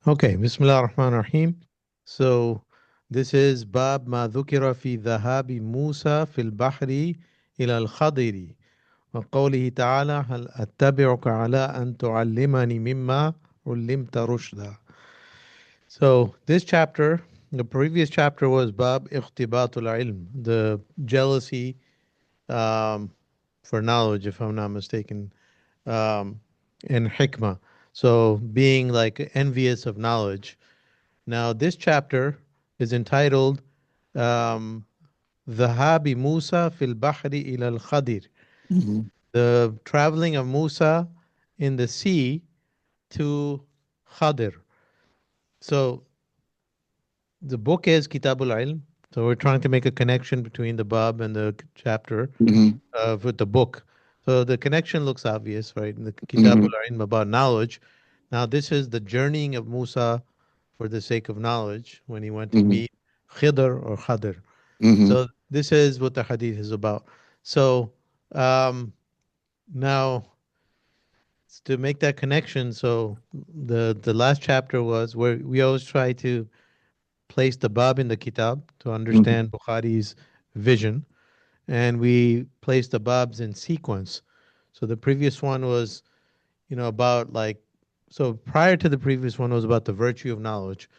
Okay, Bismillah ar-Rahman ar-Rahim. So this is Bab ma dhukira fi dhahabi Musa fil bahri ila al-Khadiri wa qawlihi ta'ala hal attabi'uka ala an tu'allimani mimma ullimta rushda. So this chapter, the previous chapter was Bab ikhtibatul ilm, the jealousy um, for knowledge, if I'm not mistaken, um, and hikmah. So being like envious of knowledge. Now, this chapter is entitled um, Dhahabi Musa fil Bahri ila al Khadir, Mhm. the traveling of Musa in the sea to Khadir. So, the book is Kitabul Ilm. So, we're trying to make a connection between the Bab and the chapter Mhm. with the book. So, the connection looks obvious, right? In the Kitabul Mhm. Ilm about knowledge. Now, this is the journeying of Musa for the sake of knowledge when he went to Mhm. meet Khidr or Khadir. Mhm. So this is what the hadith is about. So um, now to make that connection, so the last chapter was where we always try to place the bab in the kitab to Mhm. understand Bukhari's vision, and we place the babs in sequence. So the previous one was, about like, so prior to the previous one was about the virtue of knowledge.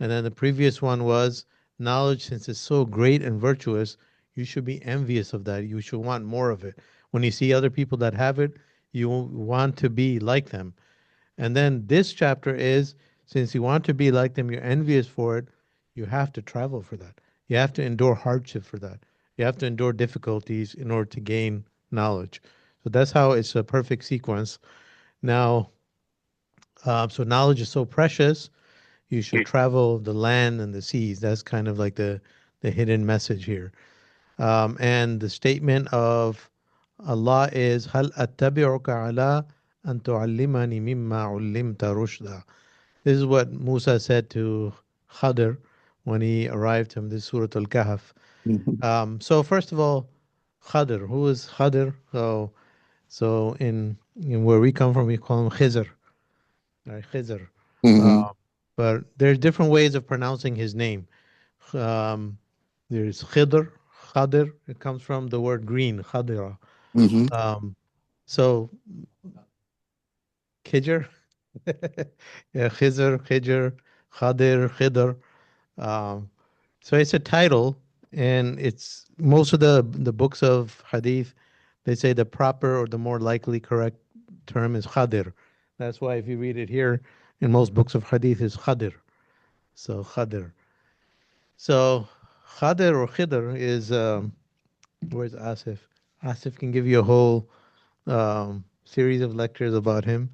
And then the previous one was knowledge, since it's so great and virtuous, you should be envious of that. You should want more of it. When you see other people that have it, you want to be like them. And then this chapter is, since you want to be like them, you're envious for it, you have to travel for that. You have to endure hardship for that. You have to endure difficulties in order to gain knowledge. So that's how it's a perfect sequence. Now, so knowledge is so precious, you should travel the land and the seas. That's kind of like the hidden message here. And the statement of Allah is Hal attabi'uka ala an tu'allimani mimma ullimta rushda. This is what Musa said to Khadr when he arrived to him. This is Surah Al-Kahf. Mhm. So first of all, Khadr. Who is Khadr? So in where we come from, we call him Khizr. Right, Khizr. Mhm. Uh, but there's different ways of pronouncing his name. Um, there's Khidr, Khadir. It comes from the word green, Khadira. Mhm. Um, so Khidr, yeah, Khidr, Khadir, Khidr. Um, so it's a title, and it's most of the books of Hadith. They say the proper or the more likely correct term is Khadir. That's why if you read it here in most books of Hadith is Khadir. So Khadir. So Khadir or Khidr is where's Asif? Asif can give you a whole series of lectures about him.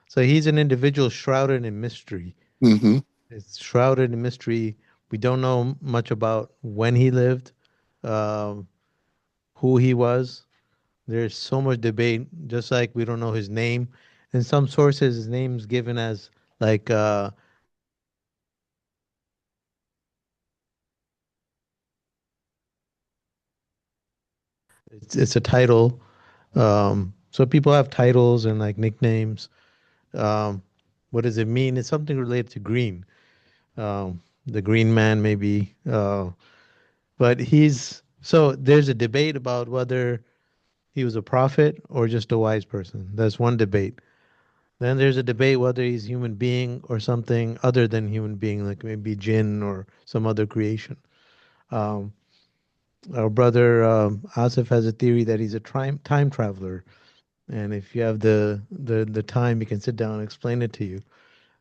So he's an individual shrouded in mystery. Mhm. It's shrouded in mystery. We don't know much about when he lived, um, who he was. There's so much debate, just like we don't know his name. In some sources, his name's given as like it's a title. So people have titles and like nicknames. Um, what does it mean? It's something related to green. The Green Man, maybe. But he's so there's a debate about whether he was a prophet or just a wise person. That's one debate. Then there's a debate whether he's a human being or something other than human being, like maybe jinn or some other creation. Um, our brother Asif has a theory that he's a time traveler, and if you have the time, he can sit down and explain it to you.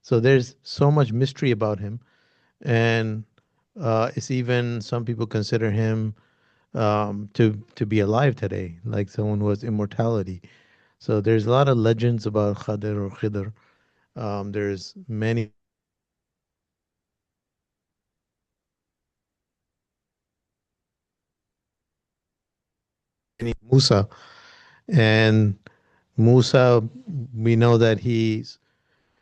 So there's so much mystery about him, and it's even some people consider him to be alive today, like someone who has immortality. So there's a lot of legends about Khadir or Khidr. There's many Musa, and Musa, we know that he's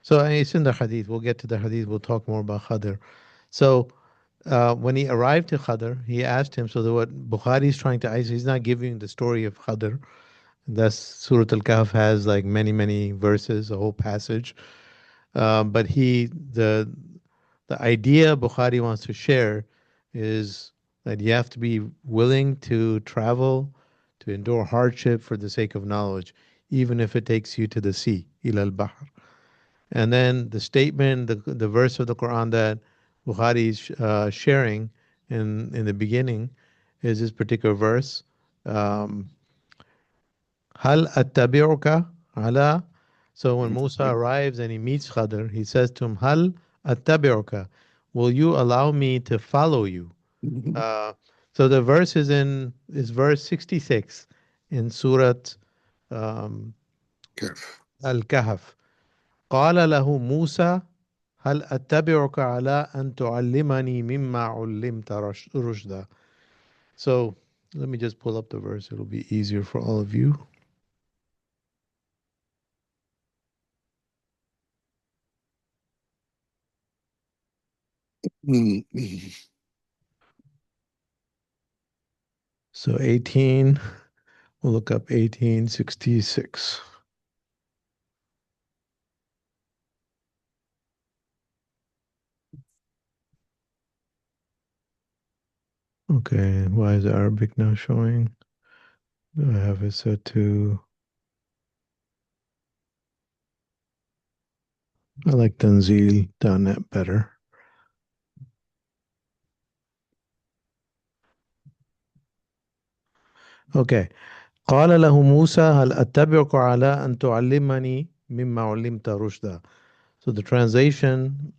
so it's in the Hadith. We'll get to the Hadith. We'll talk more about Khadir. So when he arrived to Khadr, he asked him. So what Bukhari is trying to isolate, he's not giving the story of Khadr. That's Surah Al Kahf has like many verses, a whole passage. But the idea Bukhari wants to share is that you have to be willing to travel, to endure hardship for the sake of knowledge, even if it takes you to the sea, ila al-bahr. And then the statement, the verse of the Quran that Bukhari is sharing in the beginning is this particular verse. Um, Hal attabi'uka ala. So when Musa arrives and he meets Khadr, he says to him, Hal attabi'uka. Will you allow me to follow you? Uh, so the verse is verse 66 in Surah um, Careful. Al-Kahf. قال له موسى هل أتبعك على أن تعلمني مما علمت رشدا. So let me just pull up the verse. It'll be easier for all of you. So 18, we'll look up 1866. Okay, why is Arabic now showing? I have it set to, I like Tanzil.net better. Okay. قال له موسى هل أتبعك على أن تعلمني مما علمت رشدا. So the translation,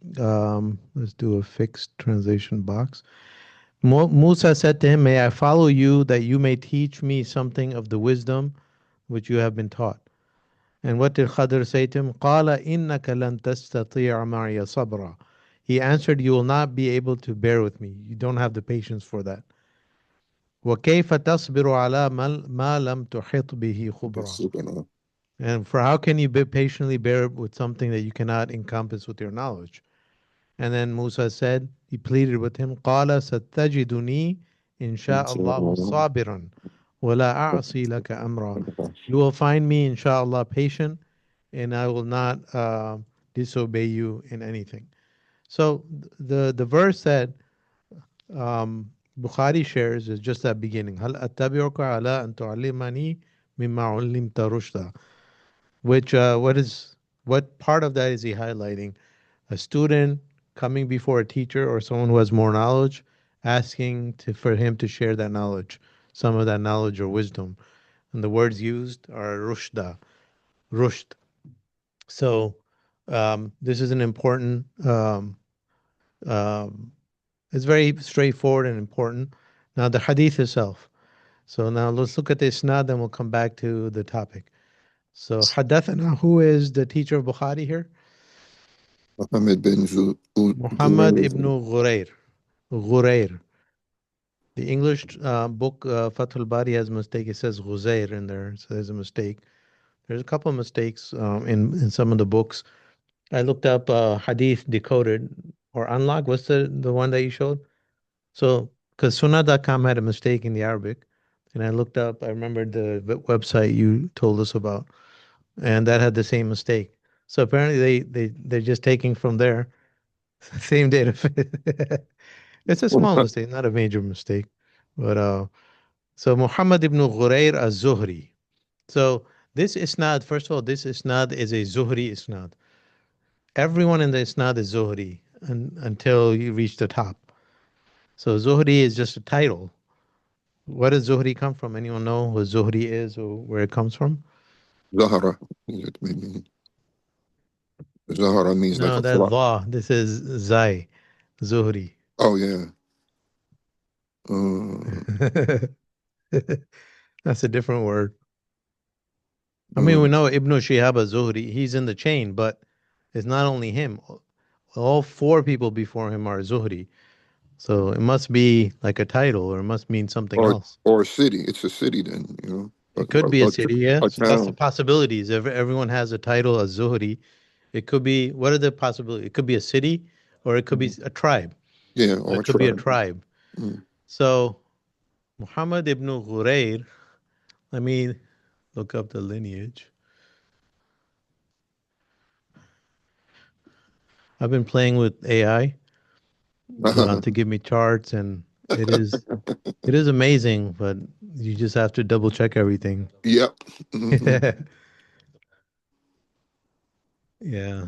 let's do a fixed translation box. Musa said to him, May I follow you that you may teach me something of the wisdom which you have been taught. And what did Khadr say to him? قال إنك لن تستطيع معي صبرا. He answered, You will not be able to bear with me. You don't have the patience for that. وكيف تصبر على ما لم تحط به خبرا. And for how can you be patiently bear with something that you cannot encompass with your knowledge? And then Musa said, he pleaded with him, قال ستجدني إن شاء الله صابرا ولا أعصي لك أمرا. You will find me, inshallah, patient, and I will not disobey you in anything. So the verse that Bukhari shares is just that beginning. هل أتبعك على أن تعلمني مما علمت رشدا. Which what part of that is he highlighting? A student coming before a teacher or someone who has more knowledge, asking for him to share that knowledge, some of that knowledge or wisdom. And the words used are rushda, rushd. So this is an important. Um, it's very straightforward and important. Now the hadith itself. So now let's look at the isnad, then we'll come back to the topic. So hadathana, who is the teacher of Bukhari here? Muhammad bin Muhammad Zubayr. ibn Ghurair. Ghurair. The English book Fathul Bari has a mistake. It says Ghuzair in there, so there's a mistake. There's a couple of mistakes in some of the books. I looked up Hadith Decoded or Unlocked. What's the one that you showed? So, because Sunnah.com had a mistake in the Arabic, and I looked up, I remembered the website you told us about, and that had the same mistake. So apparently they're just taking from there, same data. It's a small mistake, not a major mistake. But so Muhammad ibn Ghurair az-Zuhri. So this isnad, first of all, this isnad is a Zuhri isnad. Everyone in the isnad is Zuhri until you reach the top. So Zuhri is just a title. Where does Zuhri come from? Anyone know who Zuhri is or where it comes from? Zahara. Zahara means like No, a that's flock. law. This is Zai, Zuhri. Oh, yeah. Uh, That's a different word. I mean, we uh, know Ibn Shihab az-Zuhri, he's in the chain, but it's not only him. All four people before him are Zuhri. So it must be like a title or it must mean something or else. or a city. It's a city then, It could be a city, yeah. a So that's the town. possibilities. If everyone has a title as Zuhri, it could be, what are the possibilities? It could be a city or it could be Mhm. a tribe. Yeah, So or it a could be a tribe. tribe. Mm. So Muhammad ibn Ghurair, let me look up the lineage. I've been playing with AI to give me charts, and it is it is amazing, but you just have to double check everything. Yep. Hmm. Yeah.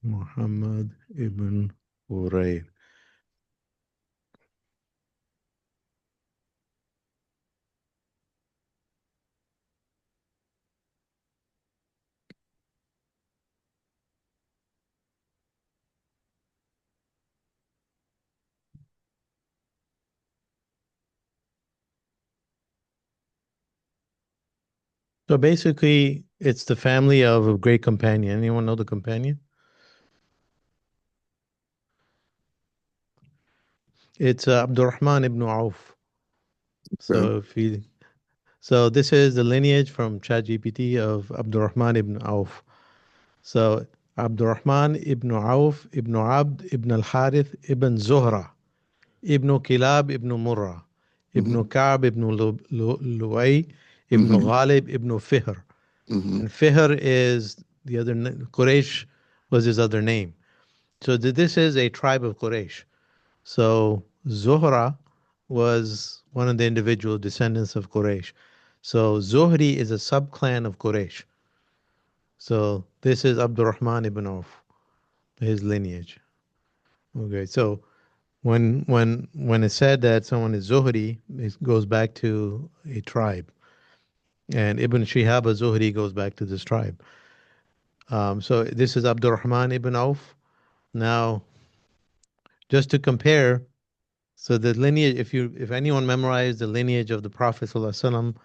Muhammad ibn Hurayr. So basically, it's the family of a great companion. Anyone know the companion? It's Abdurrahman ibn Auf. Okay. So if you so this is the lineage from ChatGPT of Abdurrahman ibn Auf. So Abdurrahman ibn Auf ibn Abd ibn al-Harith ibn Zuhra ibn Kilab ibn Murrah ibn Hmm. Ka'b ibn Lu'ay ibn Hmm. Ghalib ibn Fihr. Hmm. And Fihr is the other Quraysh was his other name. So this is a tribe of Quraysh. So Zuhra was one of the individual descendants of Quraysh. So Zuhri is a subclan of Quraysh. So this is Abdurrahman ibn Auf, his lineage. Okay, so when it's said that someone is Zuhri, it goes back to a tribe, and Ibn Shihab Zuhri goes back to this tribe. So this is Abdurrahman ibn Auf. Now, just to compare, so the lineage, if anyone memorized the lineage of the Prophet ﷺ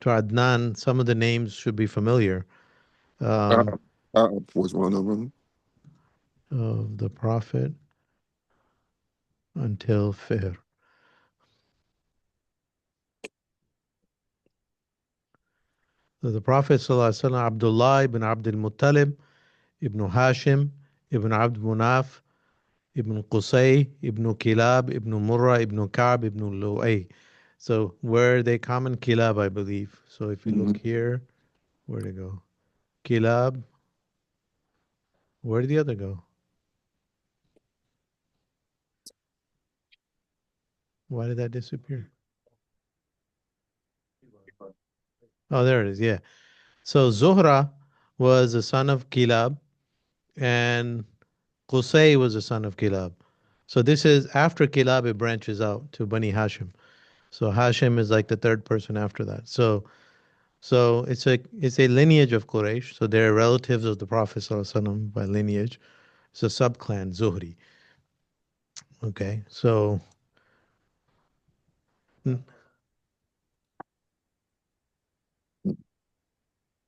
to Adnan, some of the names should be familiar. Um, Was one of them. of the Prophet until Fihr. So the Prophet ﷺ, Abdullah ibn Abdul Muttalib, ibn Hashim, ibn Abd Munaf, ibn Qusay, ibn Kilab, ibn Murrah, ibn Ka'b, ibn Lu'ay. So where are they common? Kilab, I believe. So if you look Hmm. here, where'd it go? Kilab, where did the other go? Why did that disappear? Oh, there it is. Yeah. So Zuhra was the son of Kilab, and Qusay was the son of Kilab. So this is after Kilab, it branches out to Bani Hashim. So Hashim is like the third person after that. So it's a lineage of Quraysh. So they're relatives of the Prophet ﷺ by lineage. It's a subclan, Zuhri. Okay. So mm,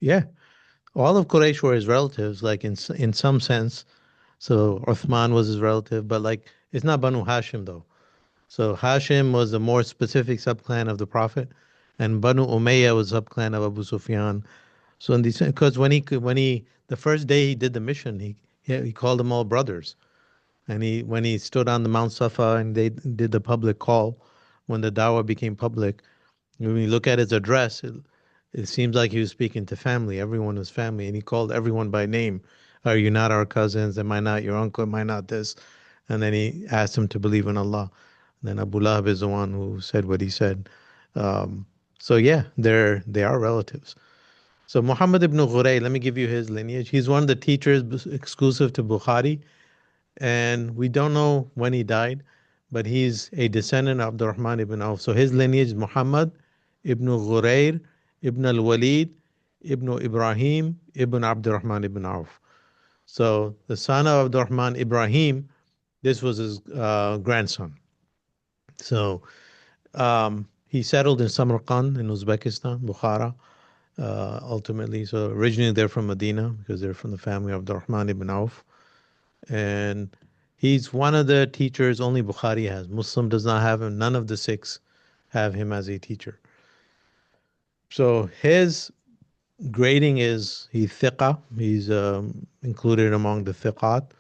yeah, all of Quraysh were his relatives, like in some sense. So Uthman was his relative, but like it's not Banu Hashim though. So Hashim was a more specific subclan of the Prophet, and Banu Umayyah was a subclan of Abu Sufyan. So in these, because when he the first day he did the mission, he called them all brothers, and he when he stood on the Mount Safa and they did the public call, when the dawah became public, when you look at his address, it seems like he was speaking to family. Everyone was family, and he called everyone by name. Are you not our cousins? Am I not your uncle? Am I not this? And then he asked them to believe in Allah. And then Abu Lahab is the one who said what he said. Um, so yeah, they are relatives. So Muhammad ibn Ghurayr, let me give you his lineage. He's one of the teachers exclusive to Bukhari, and we don't know when he died, but he's a descendant of Abdurrahman ibn Auf. So his lineage is Muhammad ibn Ghurayr ibn al-Walid ibn Ibrahim ibn Abdurrahman ibn Auf. So the son of Abdurrahman Ibrahim, this was his grandson. So he settled in Samarkand in Uzbekistan, Bukhara, ultimately. So originally they're from Medina because they're from the family of Abdurrahman ibn Auf. And he's one of the teachers only Bukhari has. Muslim does not have him. None of the six have him as a teacher. So his grading is he's thiqah. He's included among the thiqat.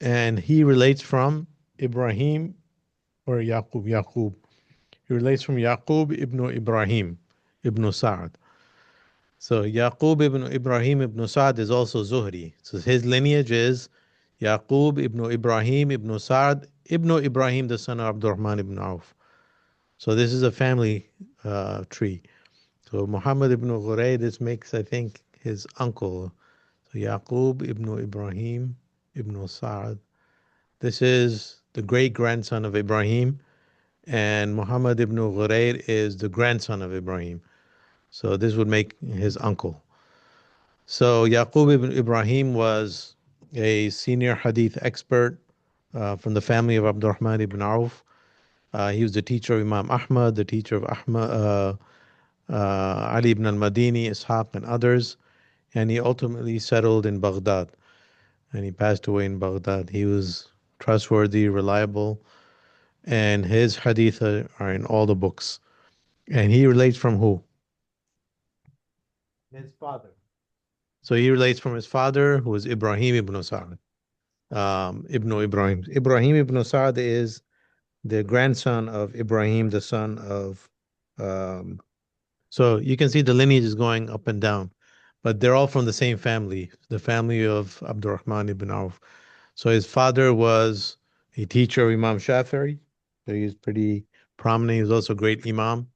And he relates from Ibrahim or Yaqub. He relates from Yaqub ibn Ibrahim ibn Sa'd. So Yaqub ibn Ibrahim ibn Sa'd is also Zuhri. So his lineage is Yaqub ibn Ibrahim ibn Sa'd ibn Ibrahim, the son of Abdurrahman ibn Auf. So this is a family tree. So Muhammad ibn Ghurayr, this makes, I think, his uncle. So Yaqub ibn Ibrahim ibn Sa'd. This is the great grandson of Ibrahim, and Muhammad ibn Ghurayr is the grandson of Ibrahim. So this would make his uncle. So Yaqub ibn Ibrahim was a senior hadith expert from the family of Abdurrahman ibn Auf. He was the teacher of Imam Ahmad, the teacher of Ali ibn al-Madini, Ishaq, and others. And he ultimately settled in Baghdad, and he passed away in Baghdad. He was trustworthy, reliable, and his hadith are in all the books. And he relates from who? His father. So he relates from his father, who is Ibrahim ibn Sa'd. Ibn Ibrahim. Ibrahim ibn Sa'd is the grandson of Ibrahim, the son of. Um, so you can see the lineage is going up and down, but they're all from the same family, the family of Abdurrahman ibn Auf. So his father was a teacher of Imam Shafi'i. So he's pretty prominent. He was also a great Imam,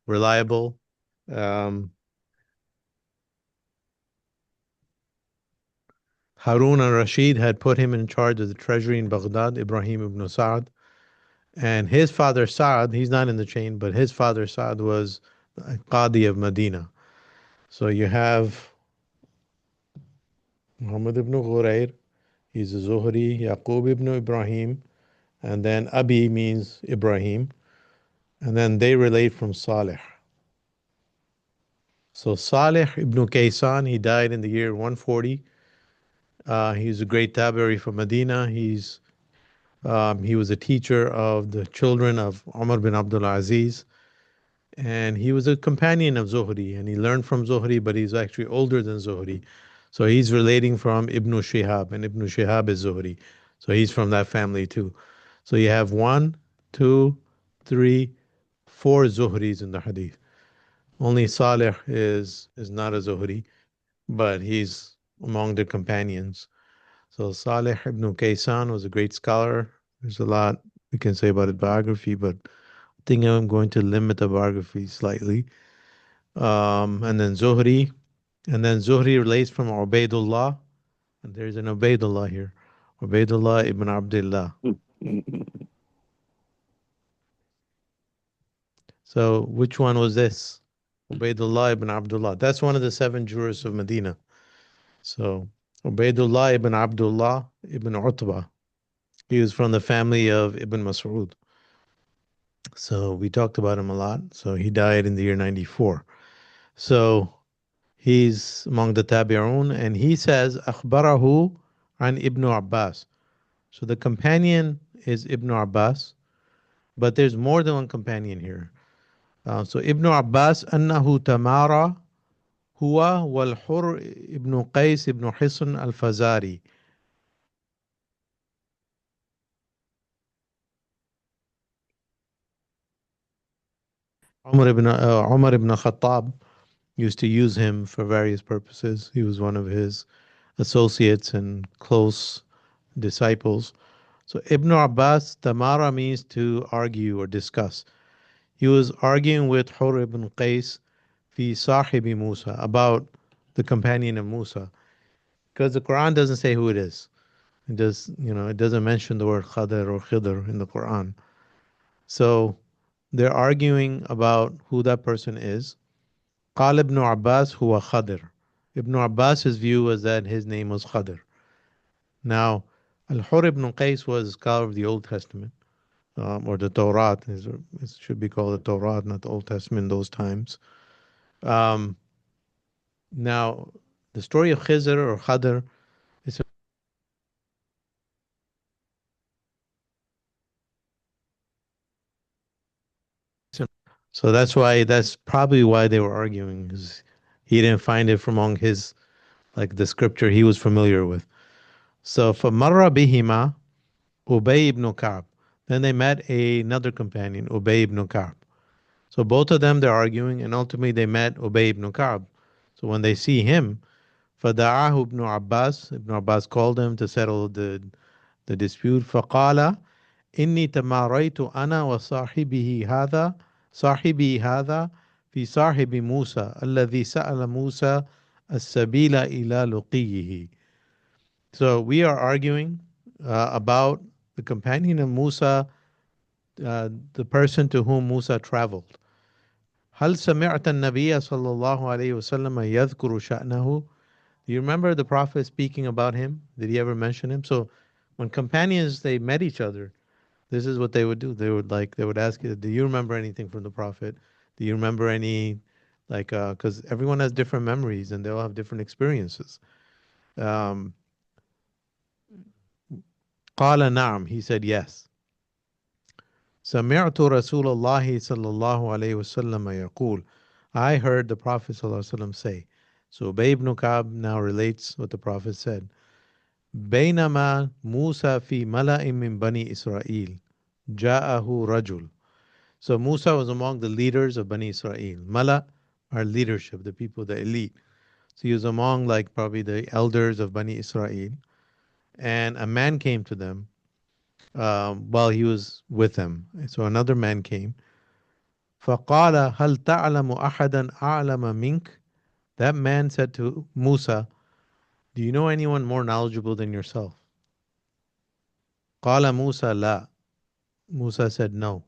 reliable. Um, Harun al-Rashid had put him in charge of the treasury in Baghdad, Ibrahim ibn Sa'd. And his father Sa'd, he's not in the chain, but his father Sa'd was Qadi of Medina. So you have Muhammad ibn Ghurayr, he's a Zuhri, Yaqub ibn Ibrahim, and then Abi means Ibrahim, and then they relate from Salih. So Salih ibn Kaysan, he died in the year 140. He's a great tabi'i from Medina. He was a teacher of the children of Umar bin Abdul Aziz, and he was a companion of Zuhri, and he learned from Zuhri, but he's actually older than Zuhri. So he's relating from Ibn Shihab, and Ibn Shihab is Zuhri. So he's from that family too. So you have one, two, three, four Zuhris in the hadith. Only Salih is not a Zuhri, but he's among the companions. So Salih ibn Kaysan was a great scholar. There's a lot we can say about his biography, but I think I'm going to limit the biography slightly. And then Zuhri, and then Zuhri relates from Ubaidullah, and there's an Ubaidullah here, Ubaidullah ibn Abdullah. So which one was this? Ubaidullah ibn Abdullah. That's one of the seven jurors of Medina. So Ubaidullah ibn Abdullah ibn Utbah. He was from the family of Ibn Mas'ud. So we talked about him a lot. So he died in the year 94. So he's among the Tabi'un, and he says, أخبره عن Ibn Abbas. So the companion is Ibn Abbas, but there's more than one companion here. So Ibn Abbas أنه تمارى هو والحر ابن قيس ابن حصن الفزاري. Umar ibn Khattab used to use him for various purposes. He was one of his associates and close disciples. So Ibn Abbas, Tamara means to argue or discuss. He was arguing with Hur ibn Qais fi sahibi Musa about the companion of Musa, because the Quran doesn't say who it is. It doesn't mention the word Khadr or Khidr in the Quran. So they're arguing about who that person is. قال ابن عباس هو خضر. Ibn Abbas's view was that his name was Khadr. Now, Al-Hur ibn Qais was a scholar of the Old Testament, or the Torah. It should be called the Torah, not the Old Testament in those times. Um, Now, the story of Khizr or Khadr is so that's probably why they were arguing, because he didn't find it from among his, like, the scripture he was familiar with. So for Marra bihima Ubay ibn Ka'b. Then they met another companion, Ubay ibn Ka'b. So both of them they're arguing, and ultimately they met Ubay ibn Ka'b. So when they see him, فَدَعَاهُ ibn Abbas, Ibn Abbas called him to settle the dispute. فَقَالَ إِنِّي تَمَارَيْتُ أَنَا وَصَاحِبِهِ هَذَا صاحبي هذا في صاحب موسى الذي سأل موسى السبيل إلى لقيه. So we are arguing about the companion of Musa, the person to whom Musa traveled. هل سمعت النبي صلى الله عليه وسلم يذكر شأنه? Do you remember the Prophet speaking about him? Did he ever mention him? So when companions they met each other, this is what they would do. They would ask you, "Do you remember anything from the Prophet? Do you remember any because everyone has different memories and they all have different experiences." Um, قال نعم. He said yes. سمعت رسول الله صلى الله عليه وسلم يقول. I heard the Prophet صلى الله عليه وسلم say. So Ubay ibn Ka'b now relates what the Prophet said. بينما موسى في ملأ من بني إسرائيل جاءه رجل. So Musa was among the leaders of Bani Israel. Mala are leadership, the people, the elite. So he was among like probably the elders of Bani Israel. And a man came to them while he was with them. So another man came. فقال هل تعلم أحدا أعلم منك? That man said to Musa, do you know anyone more knowledgeable than yourself? قال موسى لا. Musa said no.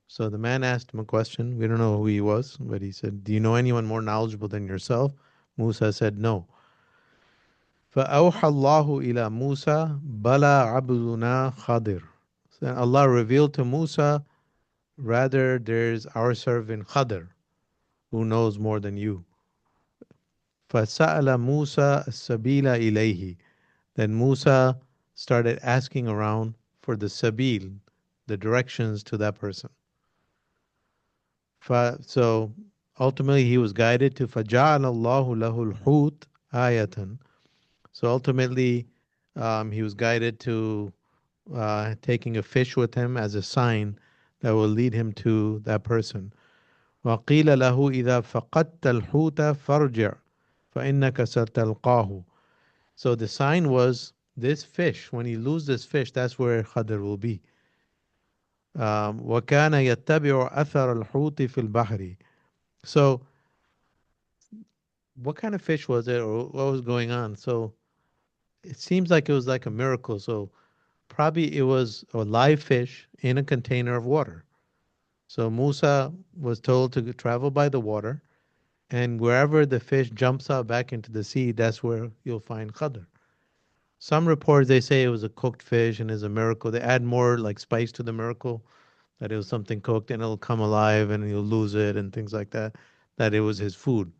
So the man asked him a question. We don't know who he was, but he said, do you know anyone more knowledgeable than yourself? Musa said no. فأوحى الله إلى موسى بلى عبدنا خضر. So Allah revealed to Musa, rather there's our servant Khadr who knows more than you. فسأل موسى السبيل إليه. Then Musa started asking around for the sabil, the directions to that person. So ultimately he was guided to فَجَعَلَ اللَّهُ لَهُ الْحُوتَ آيَةً. So ultimately he was guided to taking a fish with him as a sign that will lead him to that person. وَقِيلَ لَهُ إِذَا فَقَدْتَ الْحُوتَ فَارْجِعْ فَإِنَّكَ سَتَلْقَاهُ. So the sign was this fish. When you lose this fish, that's where Khadr will be. وَكَانَ يَتَّبِعُ أَثَرَ الْحُوتِ فِي الْبَحْرِ. So what kind of fish was it, or what was going on? So it seems like it was like a miracle. So probably it was a live fish in a container of water. So Musa was told to travel by the water, and wherever the fish jumps out back into the sea, that's where you'll find Khadr. Some reports they say it was a cooked fish and is a miracle. They add more like spice to the miracle, that it was something cooked and it'll come alive and you'll lose it and things like that. That it was his food.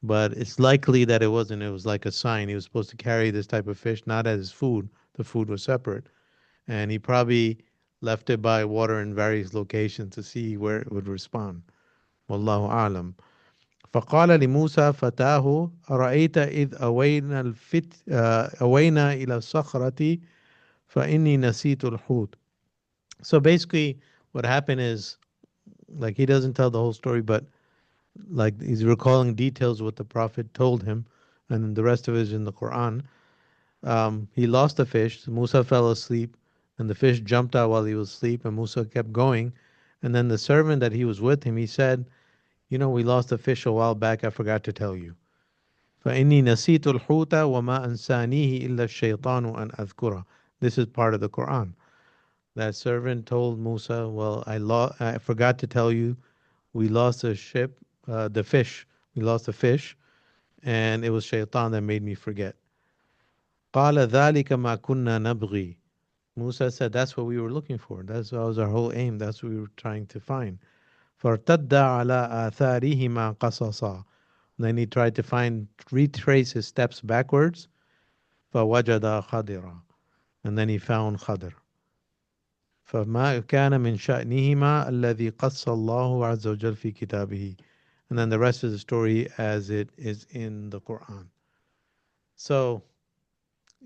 But it's likely that it wasn't. It was like a sign. He was supposed to carry this type of fish, not as his food. The food was separate. And he probably left it by water in various locations to see where it would respond. Wallahu alam. فقال لموسى فتاه أرأيت إذ أوينا إلى الصخرة فإني نسيت الحوت. So basically what happened is, like, he doesn't tell the whole story, but like he's recalling details what the Prophet told him, and the rest of it is in the Quran. He lost the fish. Musa fell asleep, and the fish jumped out while he was asleep, and Musa kept going. And then the servant that he was with him, he said, "You know, we lost the fish a while back. I forgot to tell you." فإني نسيت الحوت وما أنسانيه إلا الشيطان أن أذكره. This is part of the Quran. That servant told Musa, "Well, I forgot to tell you, we lost the ship, the fish. We lost the fish, and it was Shaitan that made me forget." قال ذلك ما كنا نبغي. Musa said, "That's what we were looking for. That was our whole aim. That's what we were trying to find." فارتد على آثارهما قصصا. Then he tried to retrace his steps backwards. فوجد خضرا. And then he found Khadr. فما كان من شأنهما الذي قص الله عز وجل في كتابه. And then the rest of the story as it is in the Quran. So,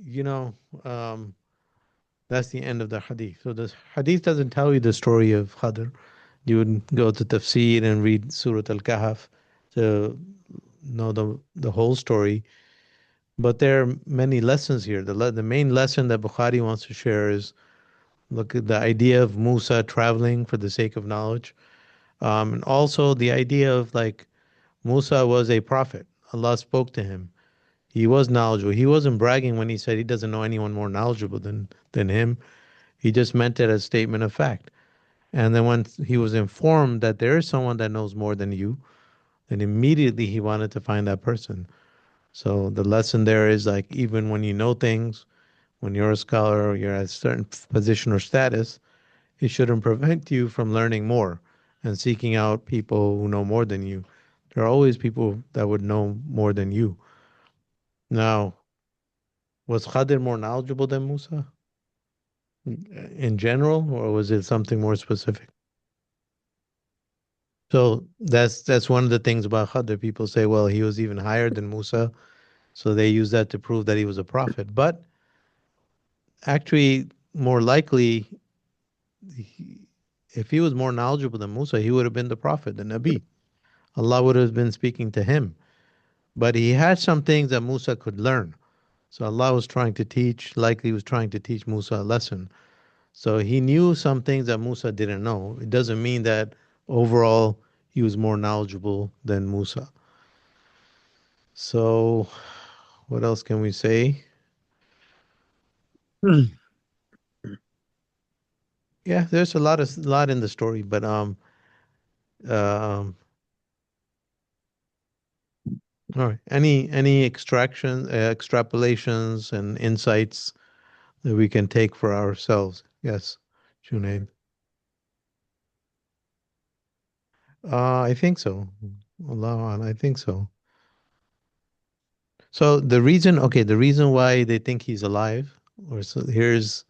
you know, that's the end of the hadith. So the hadith doesn't tell you the story of Khadr. You would go to tafsir and read Surah Al-Kahf to know the whole story, but there are many lessons here. The main lesson that Bukhari wants to share is look at the idea of Musa traveling for the sake of knowledge, and also the idea of like Musa was a prophet. Allah spoke to him. He was knowledgeable. He wasn't bragging when he said he doesn't know anyone more knowledgeable than him. He just meant it as a statement of fact. And then when he was informed that there is someone that knows more than you, then immediately he wanted to find that person. So the lesson there is like even when you know things, when you're a scholar or you're at a certain position or status, it shouldn't prevent you from learning more and seeking out people who know more than you. There are always people that would know more than you. Now, was Khadir more knowledgeable than Musa in general, or was it something more specific? So that's one of the things about Khadir. People say, well, he was even higher than Musa, so they use that to prove that he was a prophet. But actually, more likely, he, if he was more knowledgeable than Musa, he would have been the prophet, the Nabi. Allah would have been speaking to him. But he had some things that Musa could learn. So Allah was trying to teach, likely was trying to teach Musa a lesson. So he knew some things that Musa didn't know. It doesn't mean that overall he was more knowledgeable than Musa. So what else can we say? Yeah, there's a lot in the story, but um all right. Any extrapolations and insights that we can take for ourselves? Yes, Junaid. I think so. Allah, I think so. So the reason why they think he's alive, or so here's,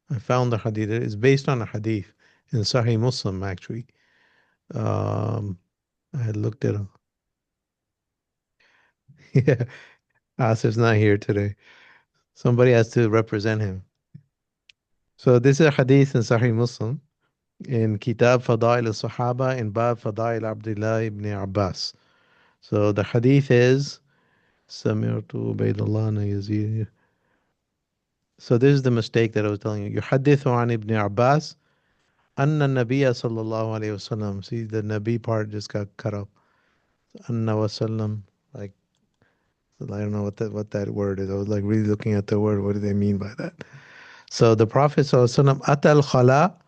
I found the hadith. It's based on a hadith in Sahih Muslim, actually. Um, I had looked at him. Yeah, Asif's not here today. Somebody has to represent him. So this is a hadith in Sahih Muslim in Kitab Fadail al-Sahaba in Bab Fadail Abdullah ibn Abbas. So the hadith is Samirtu Ubaidullah na Yazid. So this is the mistake that I was telling you. يحدث عن ابن عباس أن النبي صلى الله عليه وسلم. See, the Nabi part just got cut up. أن وسلم. Like, I don't know what that word is. I was like really looking at the word. What do they mean by that? So the Prophet صلى الله عليه وسلم أتى الخلاء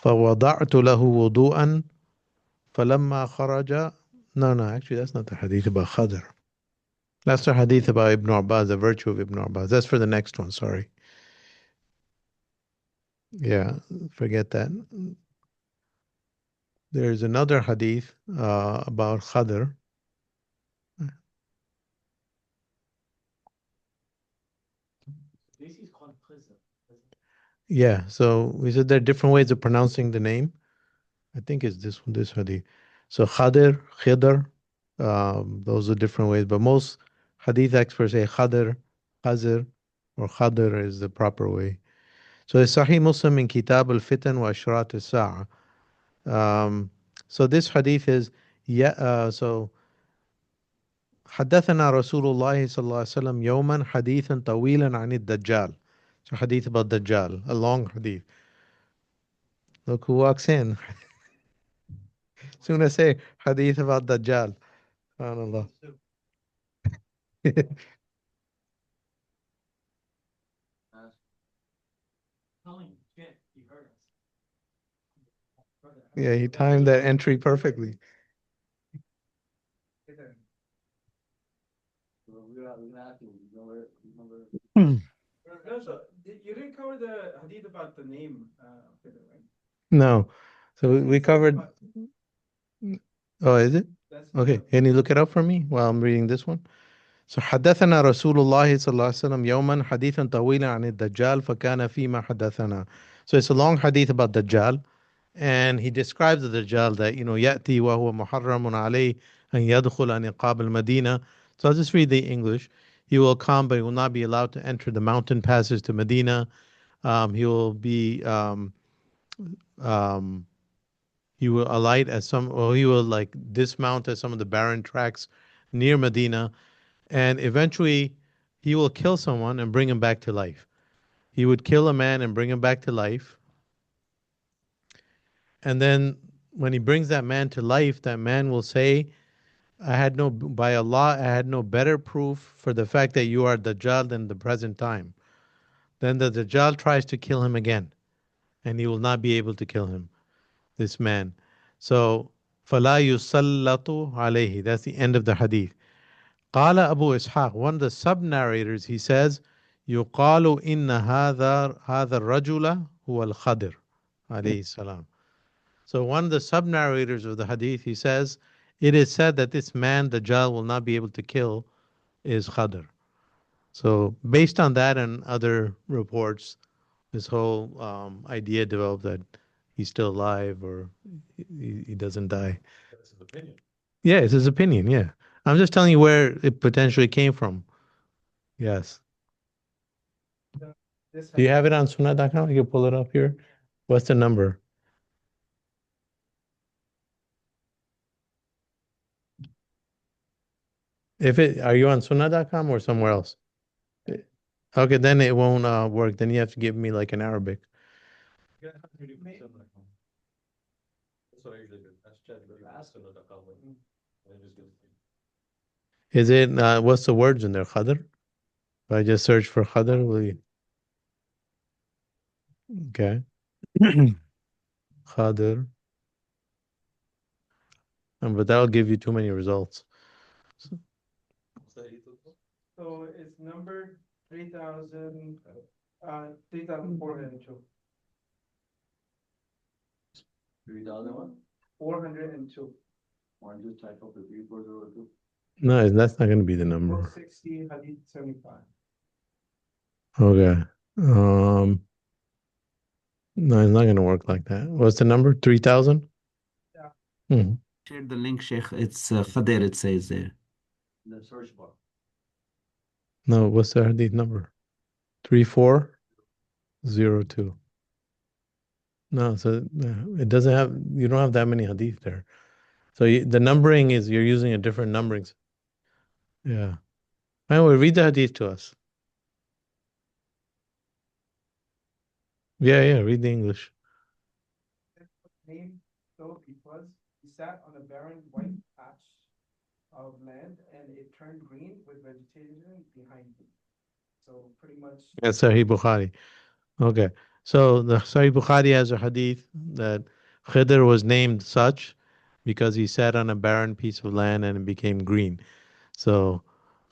فوضعت له وضوءا فلما خرج. No, no, actually that's not the hadith about Khadr. That's the hadith about Ibn Abbas, the virtue of Ibn Abbas. That's for the next one, sorry. Yeah, forget that. There's another hadith about Khadr. Yeah, so we said there are different ways of pronouncing the name. I think it's this hadith. So Khidr, those are different ways, but most hadith experts say Khazir, or Khadr is the proper way. So it's Sahih Muslim in Kitab al-Fitan wa Ashrat al-Sa'a. So this hadith is, yeah, so حدثنا رسول الله صلى الله عليه وسلم يوما حديثا طويلا عن الدجال. So hadith about Dajjal, a long hadith. Look who walks in. Soon I say hadith about Dajjal. SubhanAllah. Yeah, he timed that entry perfectly. Hmm. You didn't cover the hadith about the name, right? No. So we covered. Oh, is it? Okay. Can you look it up for me while I'm reading this one? So حدثنا رسول الله صلى الله عليه وسلم يوما حديثا طويلا عن الدجال فكان فيما حدثنا. So it's a long hadith about Dajjal, and he describes the Dajjal that يأتي وهو محرم عليه أن يدخل نقاب المدينة. So I'll just read the English. He will come, but he will not be allowed to enter the mountain passes to Medina. He will be um, he will alight at some, or he will like dismount at some of the barren tracks near Medina, and eventually he will kill someone and bring him back to life. He would kill a man and bring him back to life. And then when he brings that man to life, that man will say, by Allah, I had no better proof for the fact that you are Dajjal than the present time. Then the Dajjal tries to kill him again, and he will not be able to kill him, this man. So, فَلَا يُسَلَّطُ عَلَيْهِ. That's the end of the hadith. قال Abu Ishaq, one of the sub-narrators, he says, يُقَالُ إِنَّ هذا الرَّجُلَ هُوَ الْخَضِرُ عليه السلام. So one of the sub-narrators of the hadith, he says, it is said that this man, Dajjal, will not be able to kill is Khadr. So based on that and other reports, this whole idea developed that he's still alive or he doesn't die. That's his opinion. Yeah, it's his opinion. Yeah. I'm just telling you where it potentially came from. Yes. Do you have it on sunnah.com? You can pull it up here. What's the number? Are you on sunnah.com or somewhere else? Okay, then it won't work. Then you have to give me like an Arabic. That's what I usually do. Is it, what's the words in there? Khadr? If I just search for Khadr, will you? Okay. Khadr. But that'll give you too many results. So it's number 3,402. 3,000 402. Why don't you type up the 3402? No, that's not going to be the number. 460, Hadith 75. Okay. No, it's not going to work like that. What's the number? 3,000? Yeah. Share the link, Sheikh. It's Khadir, it says there. The search bar. No, what's the hadith number? 3402. No, so it doesn't have, you don't have that many hadith there. So the numbering is, you're using a different numbering. Yeah. Anyway, read the hadith to us. Yeah, read the English. Name so because he sat on a barren white patch of land and it turned green with vegetation behind him. So pretty much. That's Sahih Bukhari. Okay. So the Sahih Bukhari has a hadith that Khidr was named such because he sat on a barren piece of land and it became green. So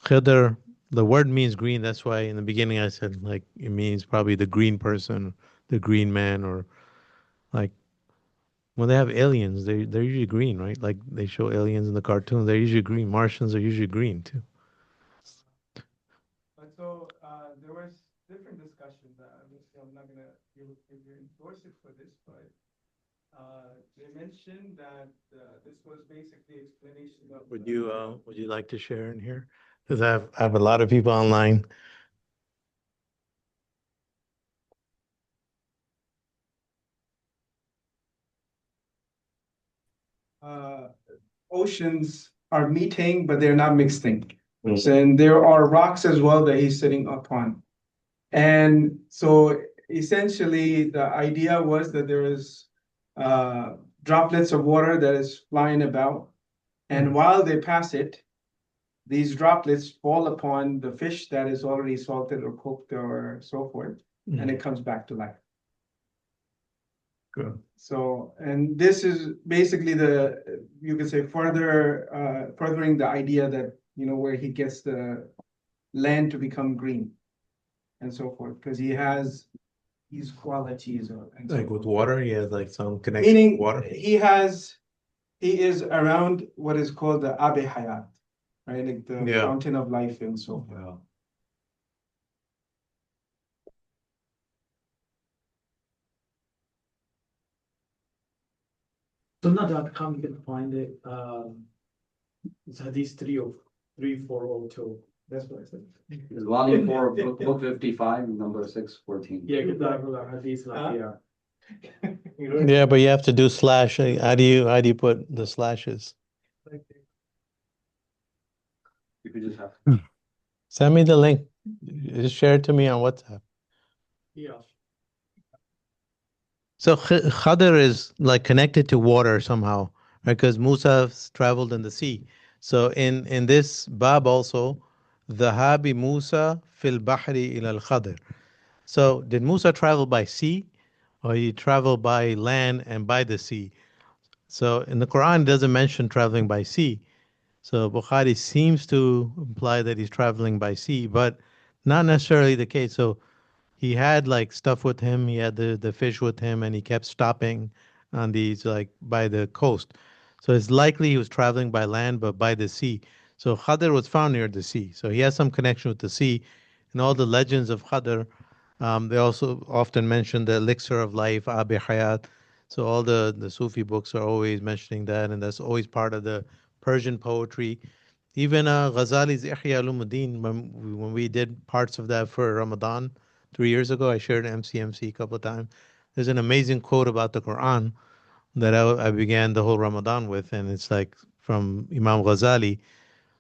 Khidr, the word means green. That's why in the beginning I said like it means probably the green person, the green man, or like when they have aliens, they're usually green, right? Like they show aliens in the cartoons, they're usually green. Martians are usually green too. But so there was different discussions. Obviously, I'm not gonna be able to endorse it for this, but they mentioned that this was basically explanation of. Would you like to share in here? Because I have a lot of people online. Oceans are meeting, but they're not mixing. And there are rocks as well that he's sitting upon. And so essentially the idea was that there is droplets of water that is flying about. And while they pass it, these droplets fall upon the fish that is already salted or cooked or so forth, and it comes back to life. Good. So, and this is basically you could say furthering the idea that, where he gets the land to become green and so forth, because he has these qualities. Like with water, he has like some connection Meaning, with water. he is around what is called the Abe Hayat, right? Like the fountain of life and so forth. Yeah. Sunnah.com, you can find it. It's Hadith 3402. That's what I said. It's volume 4, book 55, number 614. Yeah, good Hadith like yeah. Yeah, but you have to do slash. How do you put the slashes? You could just have. Send me the link. Just share it to me on WhatsApp. Yeah. So Khadr is like connected to water somehow, right? Because Musa traveled in the sea. So in this bab also, Dhahabi Musa fil bahri ila al Khadr. So did Musa travel by sea, or he traveled by land and by the sea? So in the Quran, it doesn't mention traveling by sea. So Bukhari seems to imply that he's traveling by sea, but not necessarily the case. So he had like stuff with him. He had the fish with him, and he kept stopping on these like by the coast. So it's likely he was traveling by land, but by the sea. So Khadr was found near the sea. So he has some connection with the sea. And all the legends of Khadr, they also often mention the elixir of life, Abi Hayat. So all the Sufi books are always mentioning that, and that's always part of the Persian poetry. Even Ghazali's Ihya Ulumuddin, when we did parts of that for Ramadan 3 years ago, I shared MCMC a couple of times. There's an amazing quote about the Quran that I began the whole Ramadan with, and it's like from Imam Ghazali.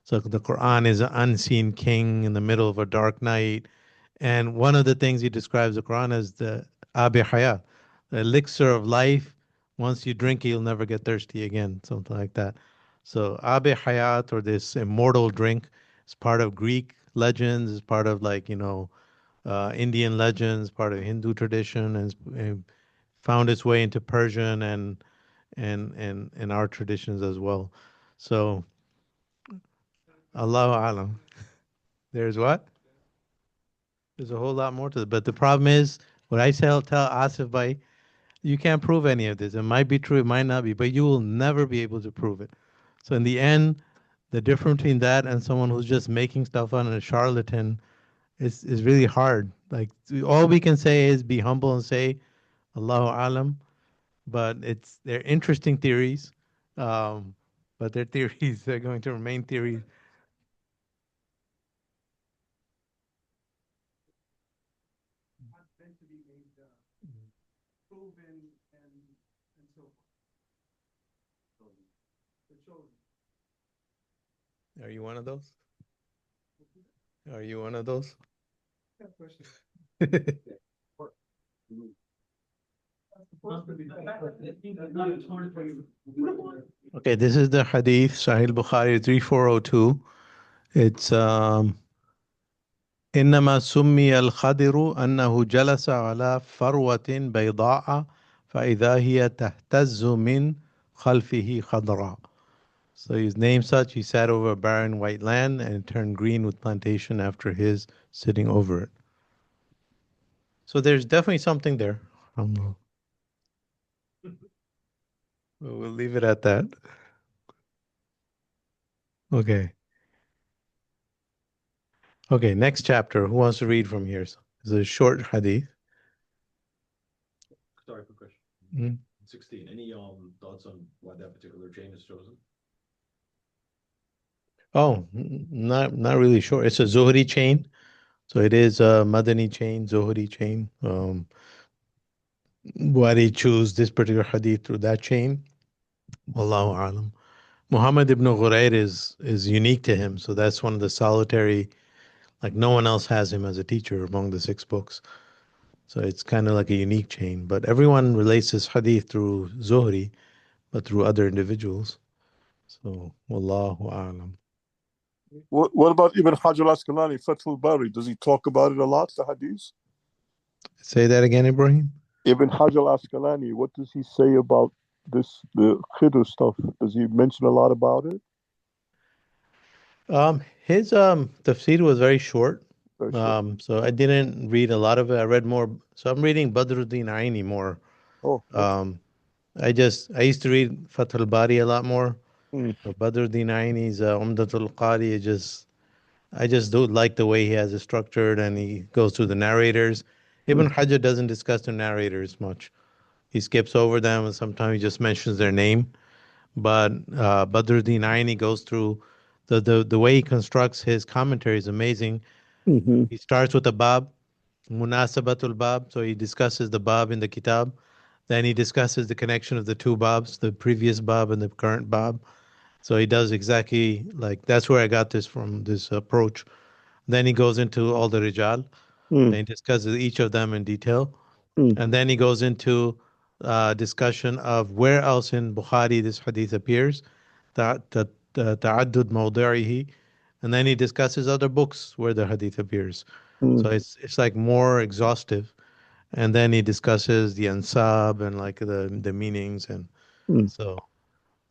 So the Quran is an unseen king in the middle of a dark night. And one of the things he describes the Quran as the Abi Hayat, the elixir of life. Once you drink it, you'll never get thirsty again, something like that. So Abi Hayat, or this immortal drink, is part of Greek legends, is part of like, Indian legends, part of Hindu tradition, and found its way into Persian and our traditions as well. So Allahu Alam. There's what? There's a whole lot more to it. But the problem is, what I tell Asif Bhai, you can't prove any of this. It might be true, it might not be, but you will never be able to prove it. So in the end, the difference between that and someone who's just making stuff on a charlatan is really hard. Like all we can say is be humble and say Allahu Alam, but they're interesting theories. Um, but they're theories, they're going to remain theories. Meant to be made proven and so forth. The chosen. Are you one of those? Are you one of those? Okay, this is the Hadith, Sahih Bukhari 3402. It's إنما سمي الخضر أنه جلس على فروة بيضاء فإذا هي تهتز من خلفه خضراء. So he's named such. He sat over a barren white land and it turned green with plantation after his sitting over it. So there's definitely something there. We'll leave it at that. Okay. Okay, next chapter. Who wants to read from here? It's a short hadith. Sorry, quick question. Mhm. 16. Any thoughts on why that particular chain is chosen? Oh, not really sure. It's a Zuhri chain. So it is a Madani chain, Zuhri chain. Why they choose this particular hadith through that chain? Wallahu alam. Muhammad ibn Ghurayr is unique to him. So that's one of the solitary, like no one else has him as a teacher among the 6 books. So it's kind of like a unique chain. But everyone relates this hadith through Zuhri, but through other individuals. So wallahu alam. What about Ibn Hajar al-Asqalani, Fathul Bari? Does he talk about it a lot, the hadith? Say that again, Ibrahim. Ibn Hajar al-Asqalani, what does he say about the Khidr stuff? Does he mention a lot about it? His tafsir was very short. Very sure. So I didn't read a lot of it. I read more. So I'm reading Badruddin Aini more. Oh, I used to read Fath al-Bari a lot more. Mm. But Badruddin Aini's Umdatul Qari, I just do like the way he has it structured, and he goes through the narrators. Ibn Hajar doesn't discuss the narrators much. He skips over them, and sometimes he just mentions their name. But Badruddin Aini goes through the way he constructs his commentary is amazing. Mm-hmm. He starts with a bab, munasabatul bab, so he discusses the bab in the kitab. Then he discusses the connection of the 2 babs, the previous bab and the current bab. So he does exactly like that's where I got this from, this approach. Then he goes into all the rijal and Mm, he discusses each of them in detail. mm, And then he goes into discussion of where else in Bukhari this hadith appears, ta'addud mawdi'ihi, and then he discusses other books where the hadith appears. mm, So it's like more exhaustive. And then he discusses the ansab and like the meanings and mm, so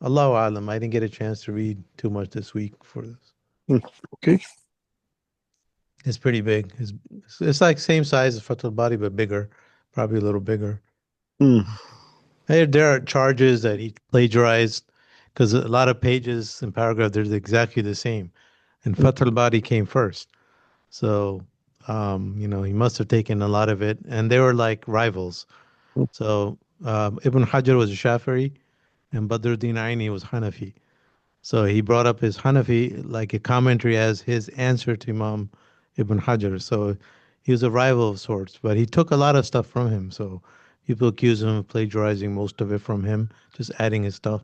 Allahu alam. I didn't get a chance to read too much this week for this. mm. Okay. It's pretty big. It's like same size as Fatul Bari but bigger, probably a little bigger. Mm, There are charges that he plagiarized because a lot of pages and paragraphs they're exactly the same, and mm, Fath al-Bari came first. So, he must have taken a lot of it, and they were like rivals. mm, So, Ibn Hajar was a Shafi'i, and Badruddin Aini was Hanafi. So he brought up his Hanafi like a commentary as his answer to Imam Ibn Hajar. So he was a rival of sorts, but he took a lot of stuff from him. So people accuse him of plagiarizing most of it from him, just adding his stuff.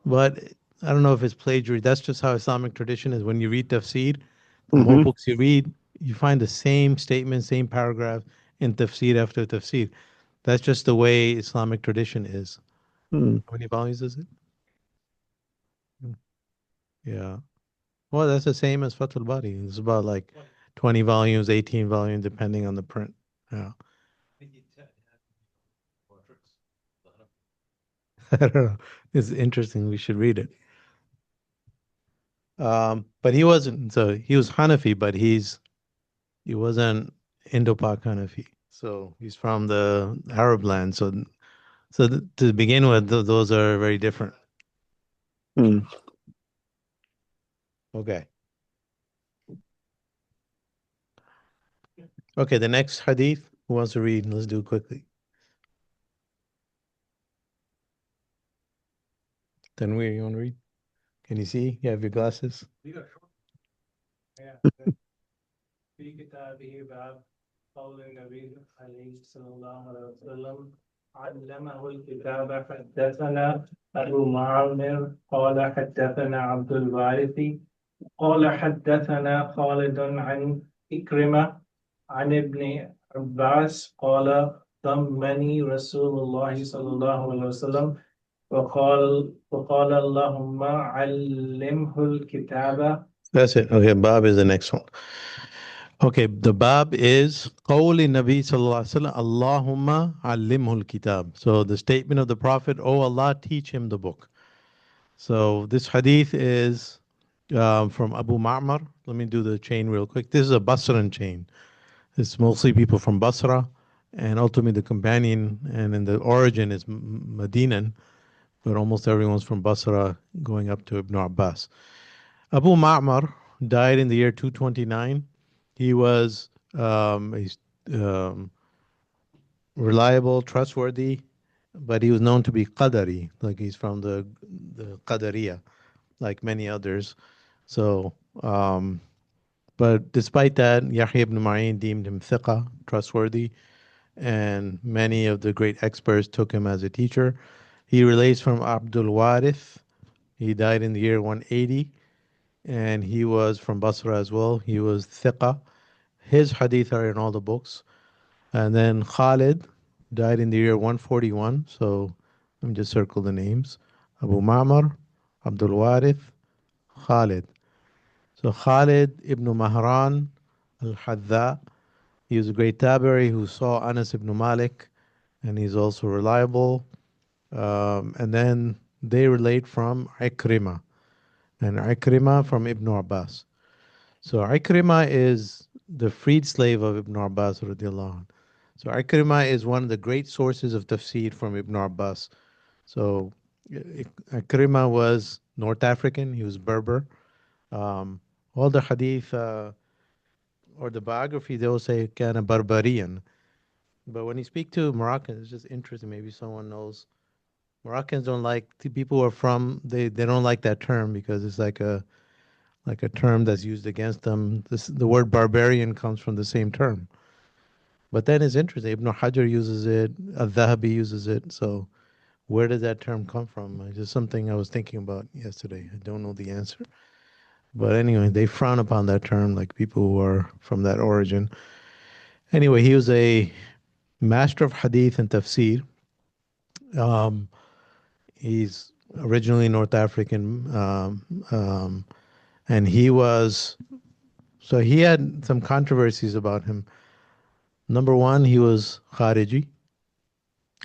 But I don't know if it's plagiarism. That's just how Islamic tradition is. When you read tafsir, the more mhm, books you read, you find the same statement, same paragraph in tafsir after tafsir. That's just the way Islamic tradition is. mm. How many volumes is it? Yeah. Well, that's the same as Fathul Bari. It's about like 20 volumes, 18 volumes, depending on the print. Yeah. I don't know. It's interesting. We should read it. But he wasn't, so he was Hanafi, but he wasn't Indo-Pak Hanafi. So he's from the Arab land. So to begin with, those are very different. Mm. Okay. Okay, the next hadith, who wants to read? Let's do it quickly. Then you want to read? Can you see? You have your glasses? Yeah. في كتابه باب قول النبي عليه صلى الله عليه وسلم علمه الكتاب حدثنا أبو معمر قال حدثنا عبد الوارث قال حدثنا خالد عن إكرمة عن ابن عباس قال ضمني رسول الله صلى الله عليه وسلم وقال اللهم علمه الكتاب. That's it. Okay, Bab is the next one. Okay, the Bab is Qawli Nabi Sallallahu Alaihi Wasallam, Allahumma allimhul kitab. So the statement of the Prophet, Oh Allah, teach him the book. So this hadith is from Abu Ma'mar. Let me do the chain real quick. This is a Basran chain. It's mostly people from Basra, and ultimately the companion, and in the origin is Medinan, but almost everyone's from Basra going up to Ibn Abbas. Abu Ma'mar died in the year 229. He was he's, reliable, trustworthy, but he was known to be Qadari, like he's from the Qadariya, like many others. So, but despite that, Yahya ibn Ma'in deemed him thiqa, trustworthy, and many of the great experts took him as a teacher. He relates from Abdul Warith. He died in the year 180, and he was from Basra as well. He was thiqa. His hadith are in all the books. And then Khalid died in the year 141. So let me just circle the names. Abu Ma'mar, Abdul Warith, Khalid. So Khalid ibn Mahran al-Hadda, he was a great tabi'i who saw Anas ibn Malik, and he's also reliable. And then they relate from Ikrimah, and Ikrimah from Ibn Abbas. So Ikrimah is the freed slave of Ibn Abbas radiallahu anh. So Ikrimah is one of the great sources of tafsir from Ibn Abbas. So Ikrimah was North African, he was Berber. Um, all the hadith or the biography, they will say kind of Barbarian. But when you speak to Moroccans, it's just interesting. Maybe someone knows. Moroccans don't like the people who are from they don't like that term because it's like a term that's used against them. The word barbarian comes from the same term. But then it's interesting. Ibn Hajar uses it, Al-Dhahabi uses it. So where did that term come from? It's just something I was thinking about yesterday. I don't know the answer. But anyway, they frown upon that term, like people who are from that origin. Anyway, he was a master of hadith and tafsir. Um, he's originally North African, and he was so he had some controversies about him. Number one, he was Khariji,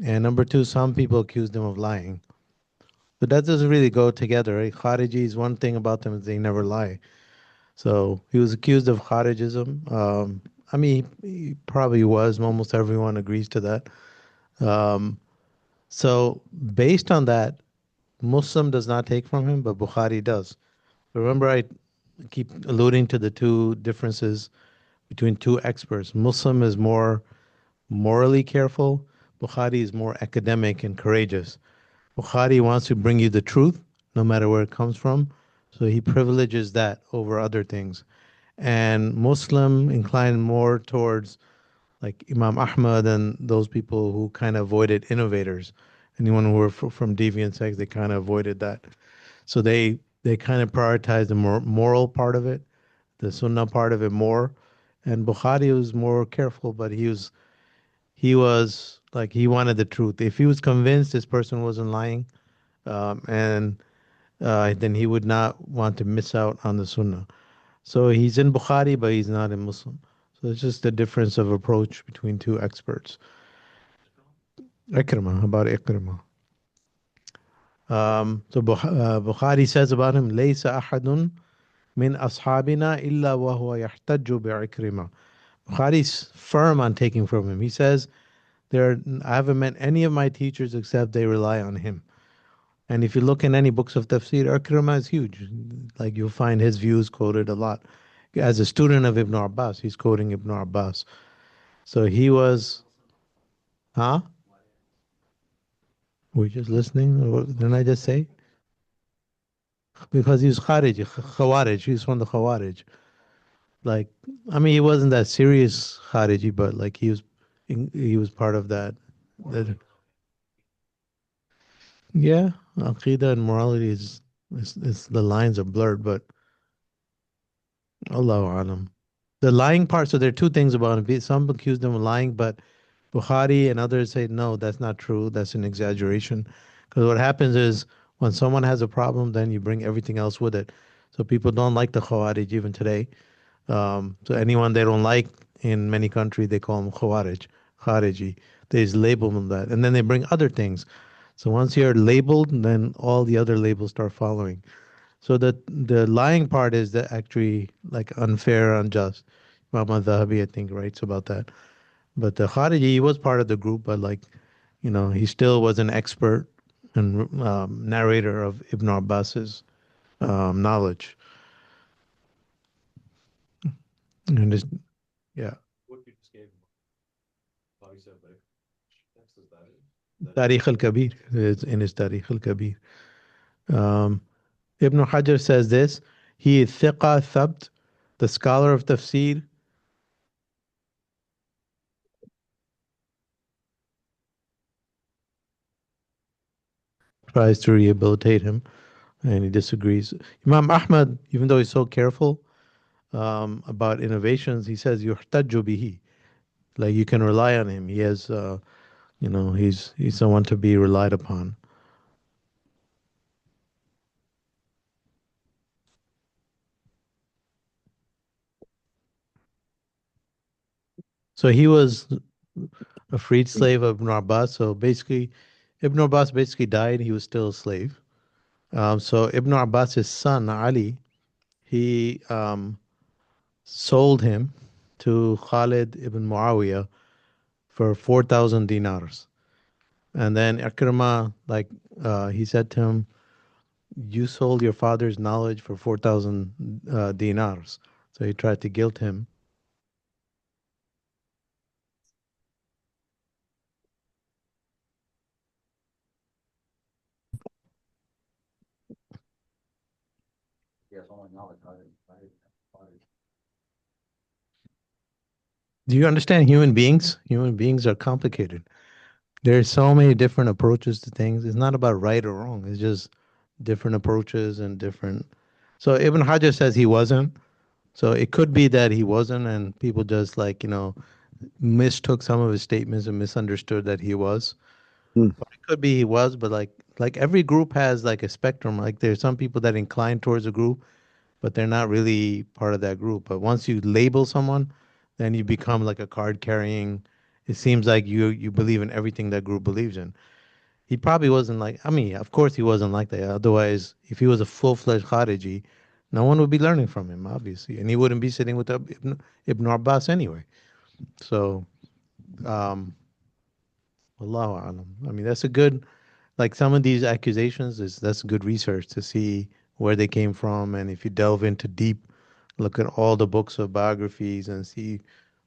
and number two, some people accused him of lying. But that doesn't really go together, right? Kharijis, one thing about them is they never lie. So he was accused of Kharijism. I mean, he probably was. Almost everyone agrees to that. Um, so based on that, Muslim does not take from him, but Bukhari does. Remember, I keep alluding to the two differences between two experts. Muslim is more morally careful. Bukhari is more academic and courageous. Bukhari wants to bring you the truth, no matter where it comes from. So he privileges that over other things. And Muslim inclined more towards like Imam Ahmad and those people who kind of avoided innovators. Anyone who were from deviant sects, they kind of avoided that. So they kind of prioritized the more moral part of it, the Sunnah part of it more. And Bukhari was more careful, but he was like he wanted the truth. If he was convinced this person wasn't lying, and then he would not want to miss out on the Sunnah. So he's in Bukhari, but he's not a Muslim. So it's just the difference of approach between two experts. Ikrimah, about Ikrimah. Bukhari says about him, ليس أحد من أصحابنا إلا وهو يحتج بعكرمة. Bukhari's firm on taking from him. He says, I haven't met any of my teachers except they rely on him. And if you look in any books of tafsir, Ikrimah is huge. Like you'll find his views quoted a lot. As a student of Ibn Abbas, he's quoting Ibn Abbas. So he was, huh? We're just listening. Or didn't I just say? Because he was Khawarij. He's from the Khawarij. Like, I mean, he wasn't that serious Khariji, but like he was part of that. that yeah, Aqidah and morality is the lines are blurred, but Allahu Alam. The lying part, so there are two things about him. Some accuse them of lying, but Bukhari and others say, no, that's not true. That's an exaggeration. Because what happens is when someone has a problem, then you bring everything else with it. So people don't like the Khawarij even today. So anyone they don't like in many countries, they call them Khawarij, Khariji. They just label them that. And then they bring other things. So once you're labeled, then all the other labels start following. So the lying part is the actually like unfair, unjust. Imam Zahabi, I think, writes about that. But the Khariji, he was part of the group, but like, he still was an expert and narrator of Ibn Abbas's knowledge. And just, yeah, What you just gave him, how he said, like, text is that? Tarikh al-Kabir is in his Tarikh al-Kabir. Um, Ibn Hajar says this, he is thiqa thabt, the scholar of tafsir, tries to rehabilitate him, and he disagrees. Imam Ahmad, even though he's so careful about innovations, he says, yuhtajju bihi, like you can rely on him. He has, he's someone to be relied upon. So he was a freed slave of Ibn Abbas. So basically, Ibn Abbas basically died. He was still a slave. So Ibn Abbas's son Ali, he sold him to Khalid ibn Muawiyah for 4,000 dinars. And then Ikrimah, like he said to him, "You sold your father's knowledge for 4,000 dinars." So he tried to guilt him. Yes, only knowledge. I- Do you understand human beings? Human beings are complicated. There's so many different approaches to things. It's not about right or wrong. It's just different approaches and different. So Ibn Hajar says he wasn't. So it could be that he wasn't, and people just like mistook some of his statements and misunderstood that he was. Hmm. But it could be he was, but like every group has like a spectrum. Like there's some people that incline towards a group, but they're not really part of that group. But once you label someone, then you become like a card carrying. It seems like you believe in everything that group believes in. He probably wasn't like. I mean, of course he wasn't like that. Otherwise, if he was a full-fledged Khariji, no one would be learning from him, obviously, and he wouldn't be sitting with Ibn Abbas anyway. So, um, Allahu alam. I mean, that's a good, like some of these accusations is that's good research to see where they came from, and if you delve into deep, look at all the books of biographies and see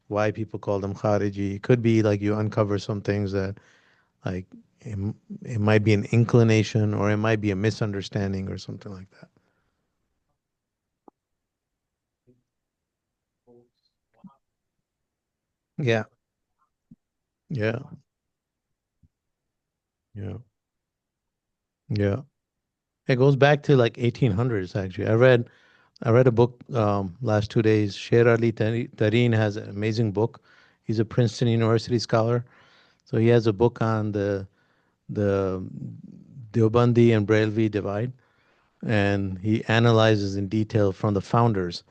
why people call them Khariji. It could be like you uncover some things that like it, it might be an inclination or it might be a misunderstanding or something like that. Yeah, yeah, yeah, yeah. It goes back to like 1800s actually. I read a book last 2 days. Sher Ali Tareen has an amazing book. He's a Princeton University scholar. So he has a book on the Deobandi and Brailvi divide, and he analyzes in detail from the founders.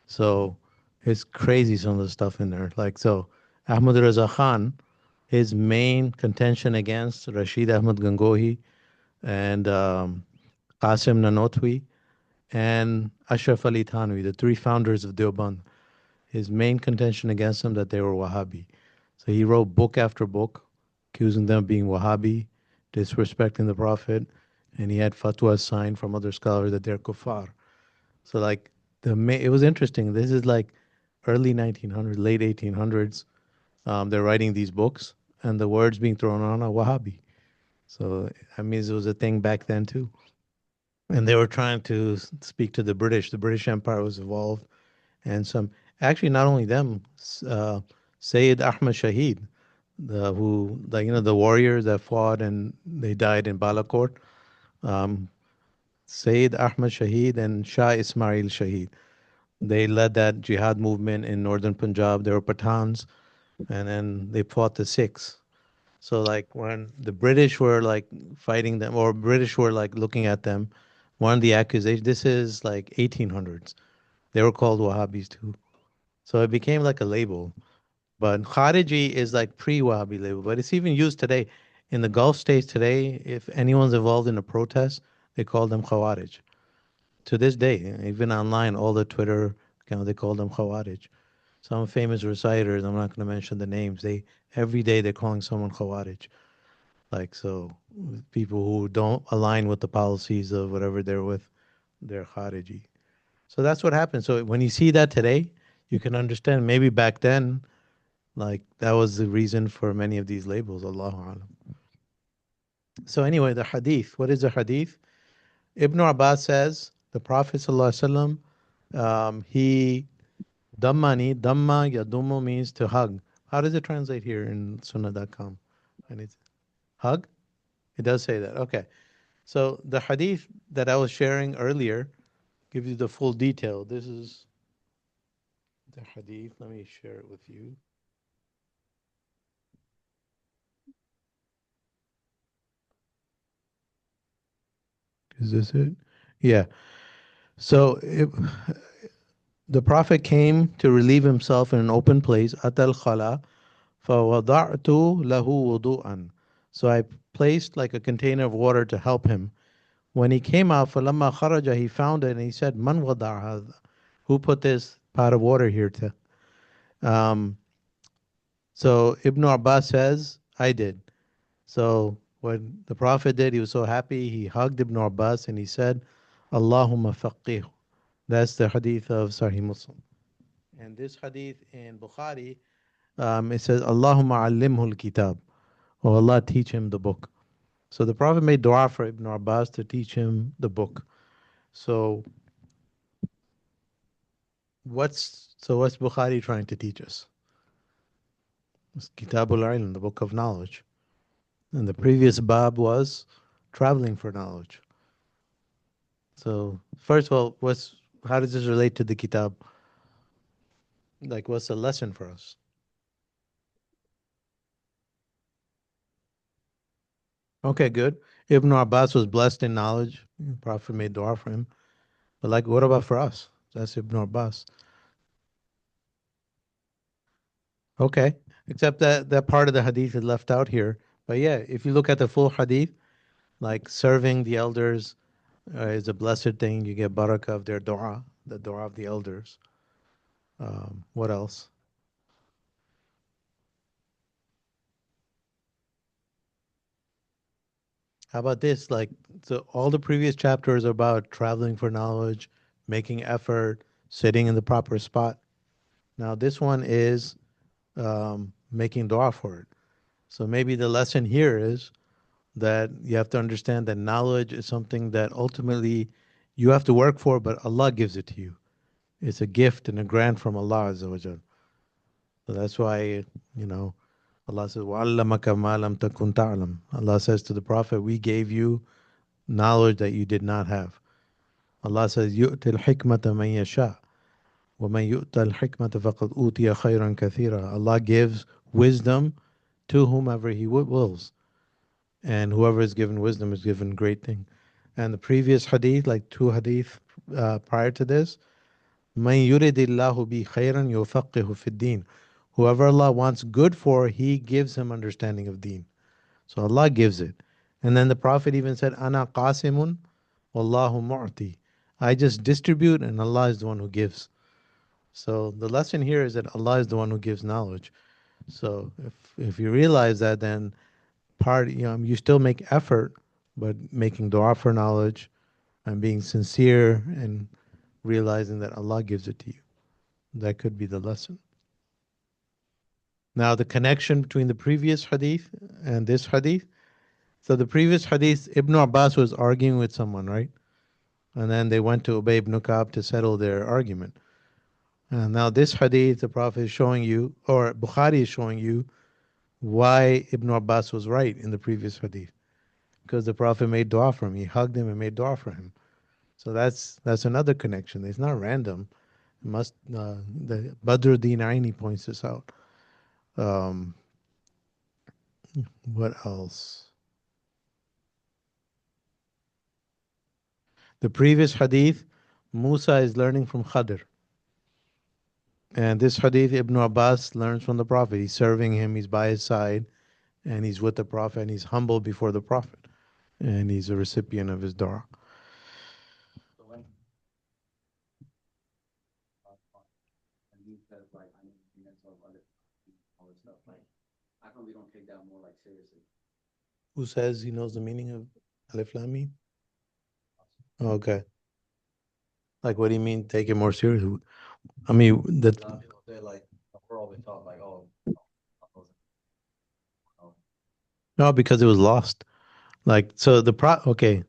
So it's crazy some of the stuff in there. Like so, Ahmad Raza Khan, his main contention against Rashid Ahmad Gangohi and Qasim Nanotwi and Ashraf Ali Thanwi, the three founders of Deoband, his main contention against them that they were Wahhabi. So he wrote book after book accusing them of being Wahhabi, disrespecting the Prophet, and he had fatwas signed from other scholars that they're kuffar. So like it was interesting. This is like early 1900s, late 1800s. They're writing these books, and the words being thrown on are Wahhabi. So I mean, it was a thing back then too. And they were trying to speak to the British. The British Empire was involved, and some actually not only them, Sayyid Ahmad Shahid, the warriors that fought and they died in Balakot. Um, Sayyid Ahmad Shahid and Shah Ismail Shahid. They led that jihad movement in northern Punjab. They were Pathans, and then they fought the Sikhs. So like when the British were like fighting them, or British were like looking at them, one of the accusations. This is like 1800s. They were called Wahhabis too. So it became like a label. But Khariji is like pre-Wahhabi label, but it's even used today in the Gulf states today. If anyone's involved in a protest, they call them Khawarij. To this day, even online, all the Twitter accounts they call them Khawarij. Some famous reciters, I'm not going to mention the names. They every day they're calling someone Khawarij. Like so, people who don't align with the policies of whatever they're with, they're Khariji. So that's what happened. So when you see that today, you can understand maybe back then, like that was the reason for many of these labels. Allahu alam. So anyway, the hadith. What is the hadith? Ibn Abbas says the Prophet sallallahu alaihi wasallam, he damma yadumu means to hug. How does it translate here in sunnah.com? And it's hug? It does say that. Okay. So the hadith that I was sharing earlier gives you the full detail. This is the hadith. Let me share it with you. Is this it? Yeah. So the Prophet came to relieve himself in an open place. Atal khala fawada'tu lahu wudu'an. So I placed like a container of water to help him. When he came out, falamma kharaja, he found it and he said, Man wada'a? Who put this pot of water here to? Um, so Ibn Abbas says, I did. So when the Prophet did, he was so happy. He hugged Ibn Abbas and he said, Allahumma faqih. That's the hadith of Sahih Muslim. And this hadith in Bukhari, it says, Allahumma allimhu al-kitab. Oh Allah, teach him the book. So the Prophet made dua for Ibn Abbas to teach him the book. So what's Bukhari trying to teach us? It's Kitabul Ilm, the book of knowledge. And the previous bab was traveling for knowledge. So first of all, how does this relate to the kitab? Like, what's the lesson for us? Okay, good. Ibn Abbas was blessed in knowledge. The Prophet made dua for him. But like, what about for us? That's Ibn Abbas. Okay, except that that part of the hadith is left out here. But yeah, if you look at the full hadith, like serving the elders is a blessed thing. You get barakah of their dua, the dua of the elders. What else? How about this? Like, so all the previous chapters are about traveling for knowledge, making effort, sitting in the proper spot. Now, this one is making dua for it. So maybe the lesson here is that you have to understand that knowledge is something that ultimately you have to work for, but Allah gives it to you. It's a gift and a grant from Allah Azza wa Jal. So that's why, you know, Allah says, وَعَلَّمَكَ مَا لَمْ تَكُنْ تَعْلَمْ. Allah says to the Prophet, we gave you knowledge that you did not have. Allah says, يُؤْتِ الْحِكْمَةَ مَنْ يَشَاءُ وَمَنْ يُؤْتَ الْحِكْمَةَ فَقَدْ أُوتِيَ خَيْرًا كَثِيرًا. Allah gives wisdom to whomever He wills. And whoever is given wisdom is given great thing. And the previous hadith, like two hadith prior to this, مَنْ يُرِدِ اللَّهُ بِهِ خَيْرًا يُفَقِّهُ فِي الدِّينِ. Whoever Allah wants good for, He gives him understanding of deen. So Allah gives it. And then the Prophet even said, Ana qasimun wallahu mu'ti. I just distribute and Allah is the one who gives. So the lesson here is that Allah is the one who gives knowledge. So if you realize that, then you still make effort, but making dua for knowledge and being sincere and realizing that Allah gives it to you. That could be the lesson. Now, the connection between the previous hadith and this hadith. So the previous hadith, Ibn Abbas was arguing with someone, right? And then they went to Ubay ibn Ka'b to settle their argument. And now this hadith, the Prophet is showing you, or Bukhari is showing you, why Ibn Abbas was right in the previous hadith. Because the Prophet made dua for him. He hugged him and made dua for him. So that's another connection. It's not random. The Badruddin Aini points this out. Um, what else? The previous hadith, Musa is learning from Khadr. And this hadith, Ibn Abbas learns from the Prophet. He's serving him, he's by his side, and he's with the Prophet, and he's humble before the Prophet. And he's a recipient of his dua. So when and he says like I need to of other all this stuff, like how come we don't take that more like seriously? Who says he knows the meaning of Alif Lam Mim? Okay. Like, what do you mean take it more seriously? I mean, People say like we're always taught like, oh, no, because it was lost. Like, so okay,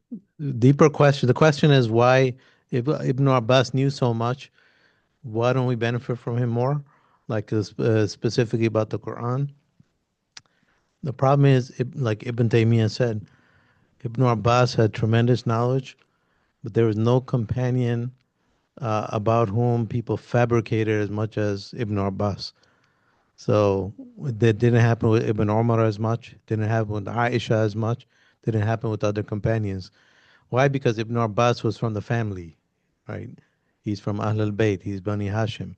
deeper question. The question is why Ibn Abbas knew so much. Why don't we benefit from him more? Like, specifically about the Quran. The problem is, like Ibn Taymiyyah said, Ibn Abbas had tremendous knowledge, but there was no companion about whom people fabricated as much as Ibn Abbas. So that didn't happen with Ibn Umar as much, didn't happen with Aisha as much, didn't happen with other companions. Why? Because Ibn Abbas was from the family, right? He's from Ahl al-Bayt, he's Bani Hashim.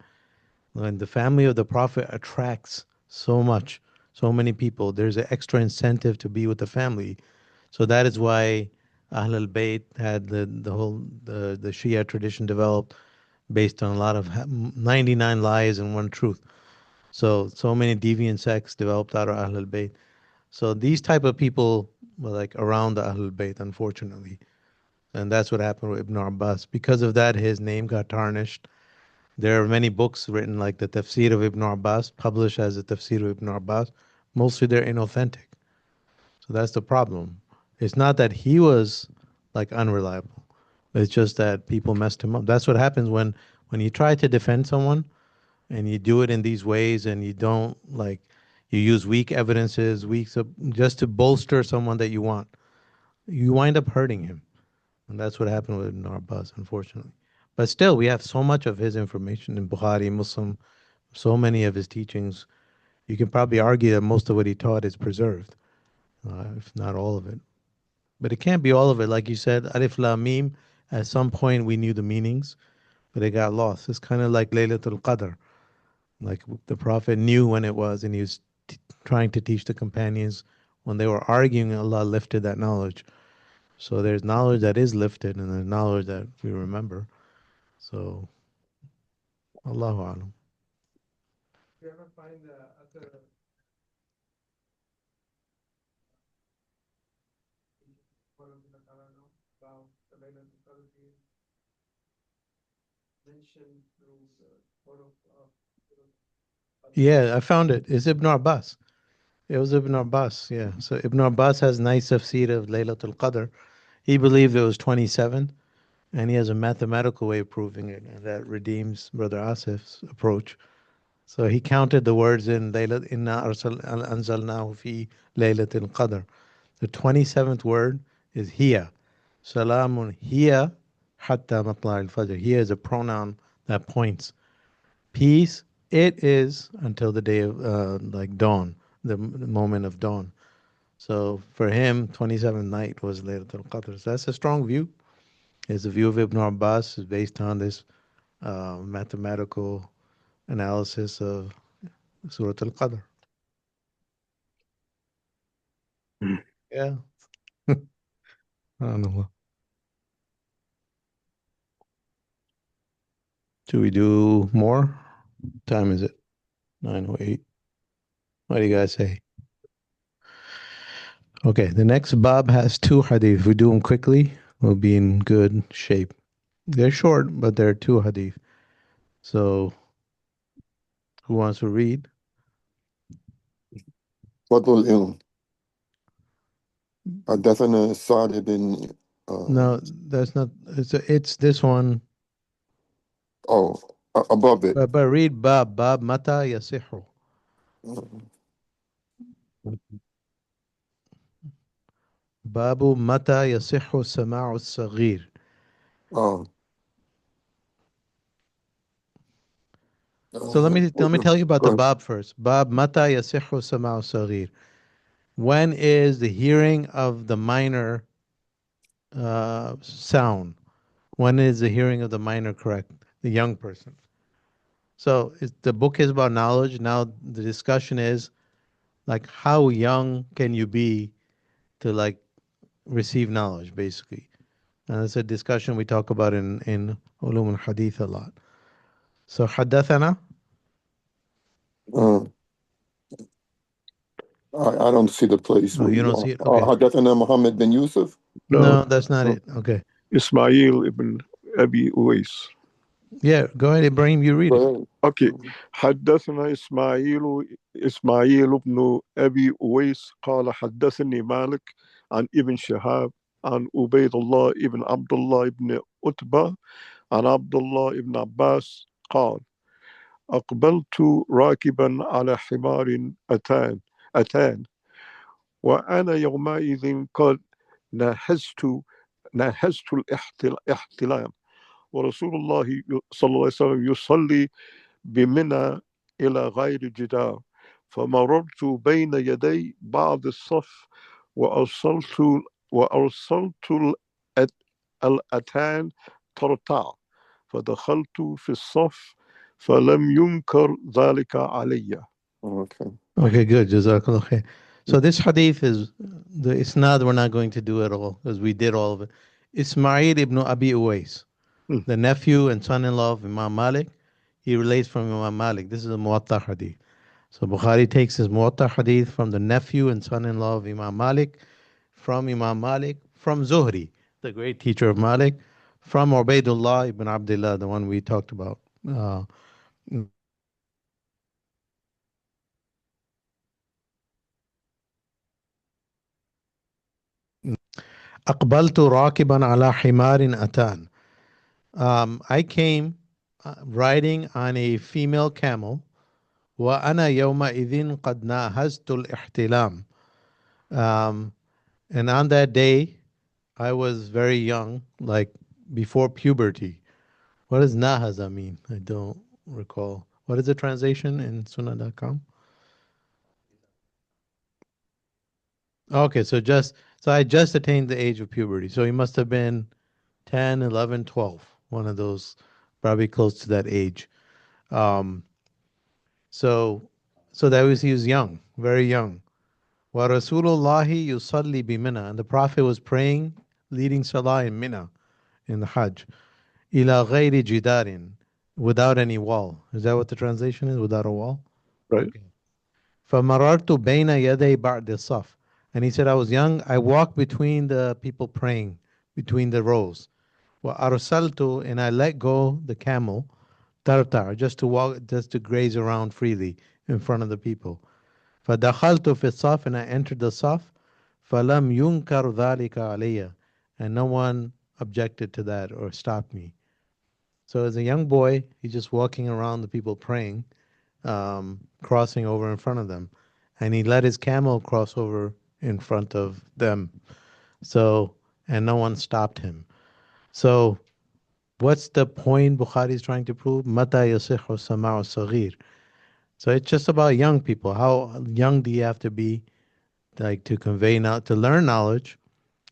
When the family of the Prophet attracts so much, so many people, there's an extra incentive to be with the family. So that is why Ahl al-Bayt had the Shia tradition developed based on a lot of 99 lies and one truth. So many deviant sects developed out of Ahl al-Bayt. So these type of people were like around the Ahl al-Bayt, unfortunately. And that's what happened with Ibn Abbas. Because of that, his name got tarnished. There are many books written like the Tafsir of Ibn Abbas, published as the Tafsir of Ibn Abbas. Mostly they're inauthentic. So that's the problem. It's not that he was like unreliable. It's just that people messed him up. That's what happens when you try to defend someone and you do it in these ways and you don't like You use weak evidences, just to bolster someone that you want. You wind up hurting him. And that's what happened with Ibn Abbas, unfortunately. But still, we have so much of his information in Bukhari, Muslim, so many of his teachings. You can probably argue that most of what he taught is preserved, if not all of it. But it can't be all of it. Like you said, Alif Lam Mim, at some point we knew the meanings, but it got lost. It's kind of like Laylatul Qadr. Like the Prophet knew when it was, and he was trying to teach the companions. When they were arguing, Allah lifted that knowledge. So there's knowledge that is lifted, and there's knowledge that we remember. So, Allahu Alam. You ever find other about the Laylatul Qadr being mentioned through the photo of Yeah, I found it. It's Ibn Abbas. It was Ibn Abbas, yeah. So Ibn Abbas has nice tafsir of Laylatul Qadr. He believed it was 27, and he has a mathematical way of proving it, and that redeems Brother Asif's approach. So he counted the words in Laylat Inna Anzalnahu fi Laylatul Qadr. The 27th word is hiya. Salamun hiya hatta matla al-fajr. Hiya is a pronoun that points. Peace, it is until the day of like dawn, the moment of dawn. So for him, 27th night was Laylatul Qadr. So that's a strong view. It's a view of Ibn Abbas is based on this mathematical analysis of Surah Al-Qadr. Yeah. I don't know. Should we do more? What time is it? 9:08. What do you guys say? Okay, the next bab has two hadith. If we do them quickly, we'll be in good shape. They're short, but they're two hadith. So, who wants to read? فضل العلم حدثنا سعد بن No, that's not. It's this one. oh above it. But read bab mata yasihu. Babu mata yasihu sama'u saghir. Oh, So let me tell you about go the ahead. bab first. Bab mata yasihu sama'u saghir. When is the hearing of the minor sound? When is the hearing of the minor correct? The young person. So the book is about knowledge. Now the discussion is like how young can you be to like receive knowledge, basically. And it's a discussion we talk about in Ulum al-Hadith a lot. So حدثنا. Uh, I don't see the place Oh, where you you don't are. see it? Okay. حدثنا محمد بن يوسف. No, No, that's not no. it. Okay. Ismail ibn Abi Uwais. Yeah, go ahead, Ibrahim. You read it. Go Okay. ahead. حدثنا إسماعيل بن أبي أويس قال حدثني مالك عن ابن شهاب عن عبيد الله ابن عبد الله بن عتبة عن عبد الله بن عباس قال أقبلت راكبا على حمار أتان وأنا يومئذ قد نهزت الاحتلام ورسول الله صلى الله عليه وسلم يصلي بمنى إلى غير جدار فمررت بين يدي بعض الصف وأرسلت الأتان ترتع فدخلت في الصف فلم ينكر ذلك علي. Okay. Okay, good. Jazakallah khair. So this hadith is the isnad we're not going to do at all because we did all of it. Ismail ibn Abi Uwais, the nephew and son-in-law of Imam Malik. He relates from Imam Malik. This is a Muwatta hadith. So Bukhari takes his Muwatta hadith from the nephew and son-in-law of Imam Malik, from Zuhri, the great teacher of Malik, from Ubaidullah ibn Abdullah, the one we talked about. أقبلت راكبا على حمار أتان. I came riding on a female camel وأنا يومئذ قد ناهزت الاحتلام. Um, and on that day, I was very young, like before puberty. What does nahaza mean? I don't recall. What is the translation in sunnah.com? Okay, so I just attained the age of puberty. So he must have been 10, 11, 12. One of those, probably close to that age. Um, so that was he was young, very young. Wa Rasulullahi yusalli bi Mina, and the Prophet was praying, leading Salah in Mina, in the Hajj. Ila ghayri jidarin, without any wall. Is that what the translation is? Without a wall? Right. Okay. فَمَرَرْتُ بَيْنَ يَدَيْ بَعْدِ الصَّفْ. And he said, I was young. I walked between the people praying, between the rows. وَأَرْسَلْتُ, and I let go the camel, tartar, just to walk, just to graze around freely in front of the people. فَدَخَلْتُ فِي الصَّفْ, and I entered the صف. فَلَمْ يُنْكَرْ ذَلِكَ عَلَيَّ, and no one objected to that or stopped me. So as a young boy, he's just walking around the people praying, crossing over in front of them. And he let his camel cross over in front of them. So, and no one stopped him. So, what's the point Bukhari is trying to prove? Mata yasihu sama'u saghir. So it's just about young people. How young do you have to be, like, to convey to learn knowledge,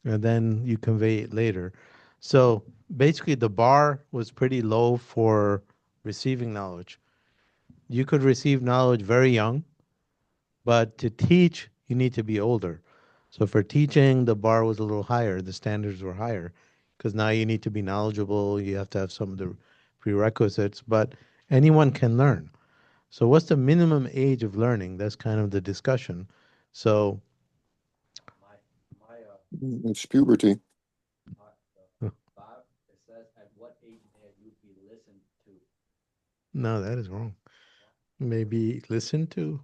and then you convey it later. So basically, the bar was pretty low for receiving knowledge. You could receive knowledge very young, but to teach, you need to be older. So for teaching, the bar was a little higher. The standards were higher because now you need to be knowledgeable. You have to have some of the prerequisites, but anyone can learn. So what's the minimum age of learning? That's kind of the discussion. So It's puberty. Bob, it says, at what age may you be listened to? no, that is wrong. Maybe listen to.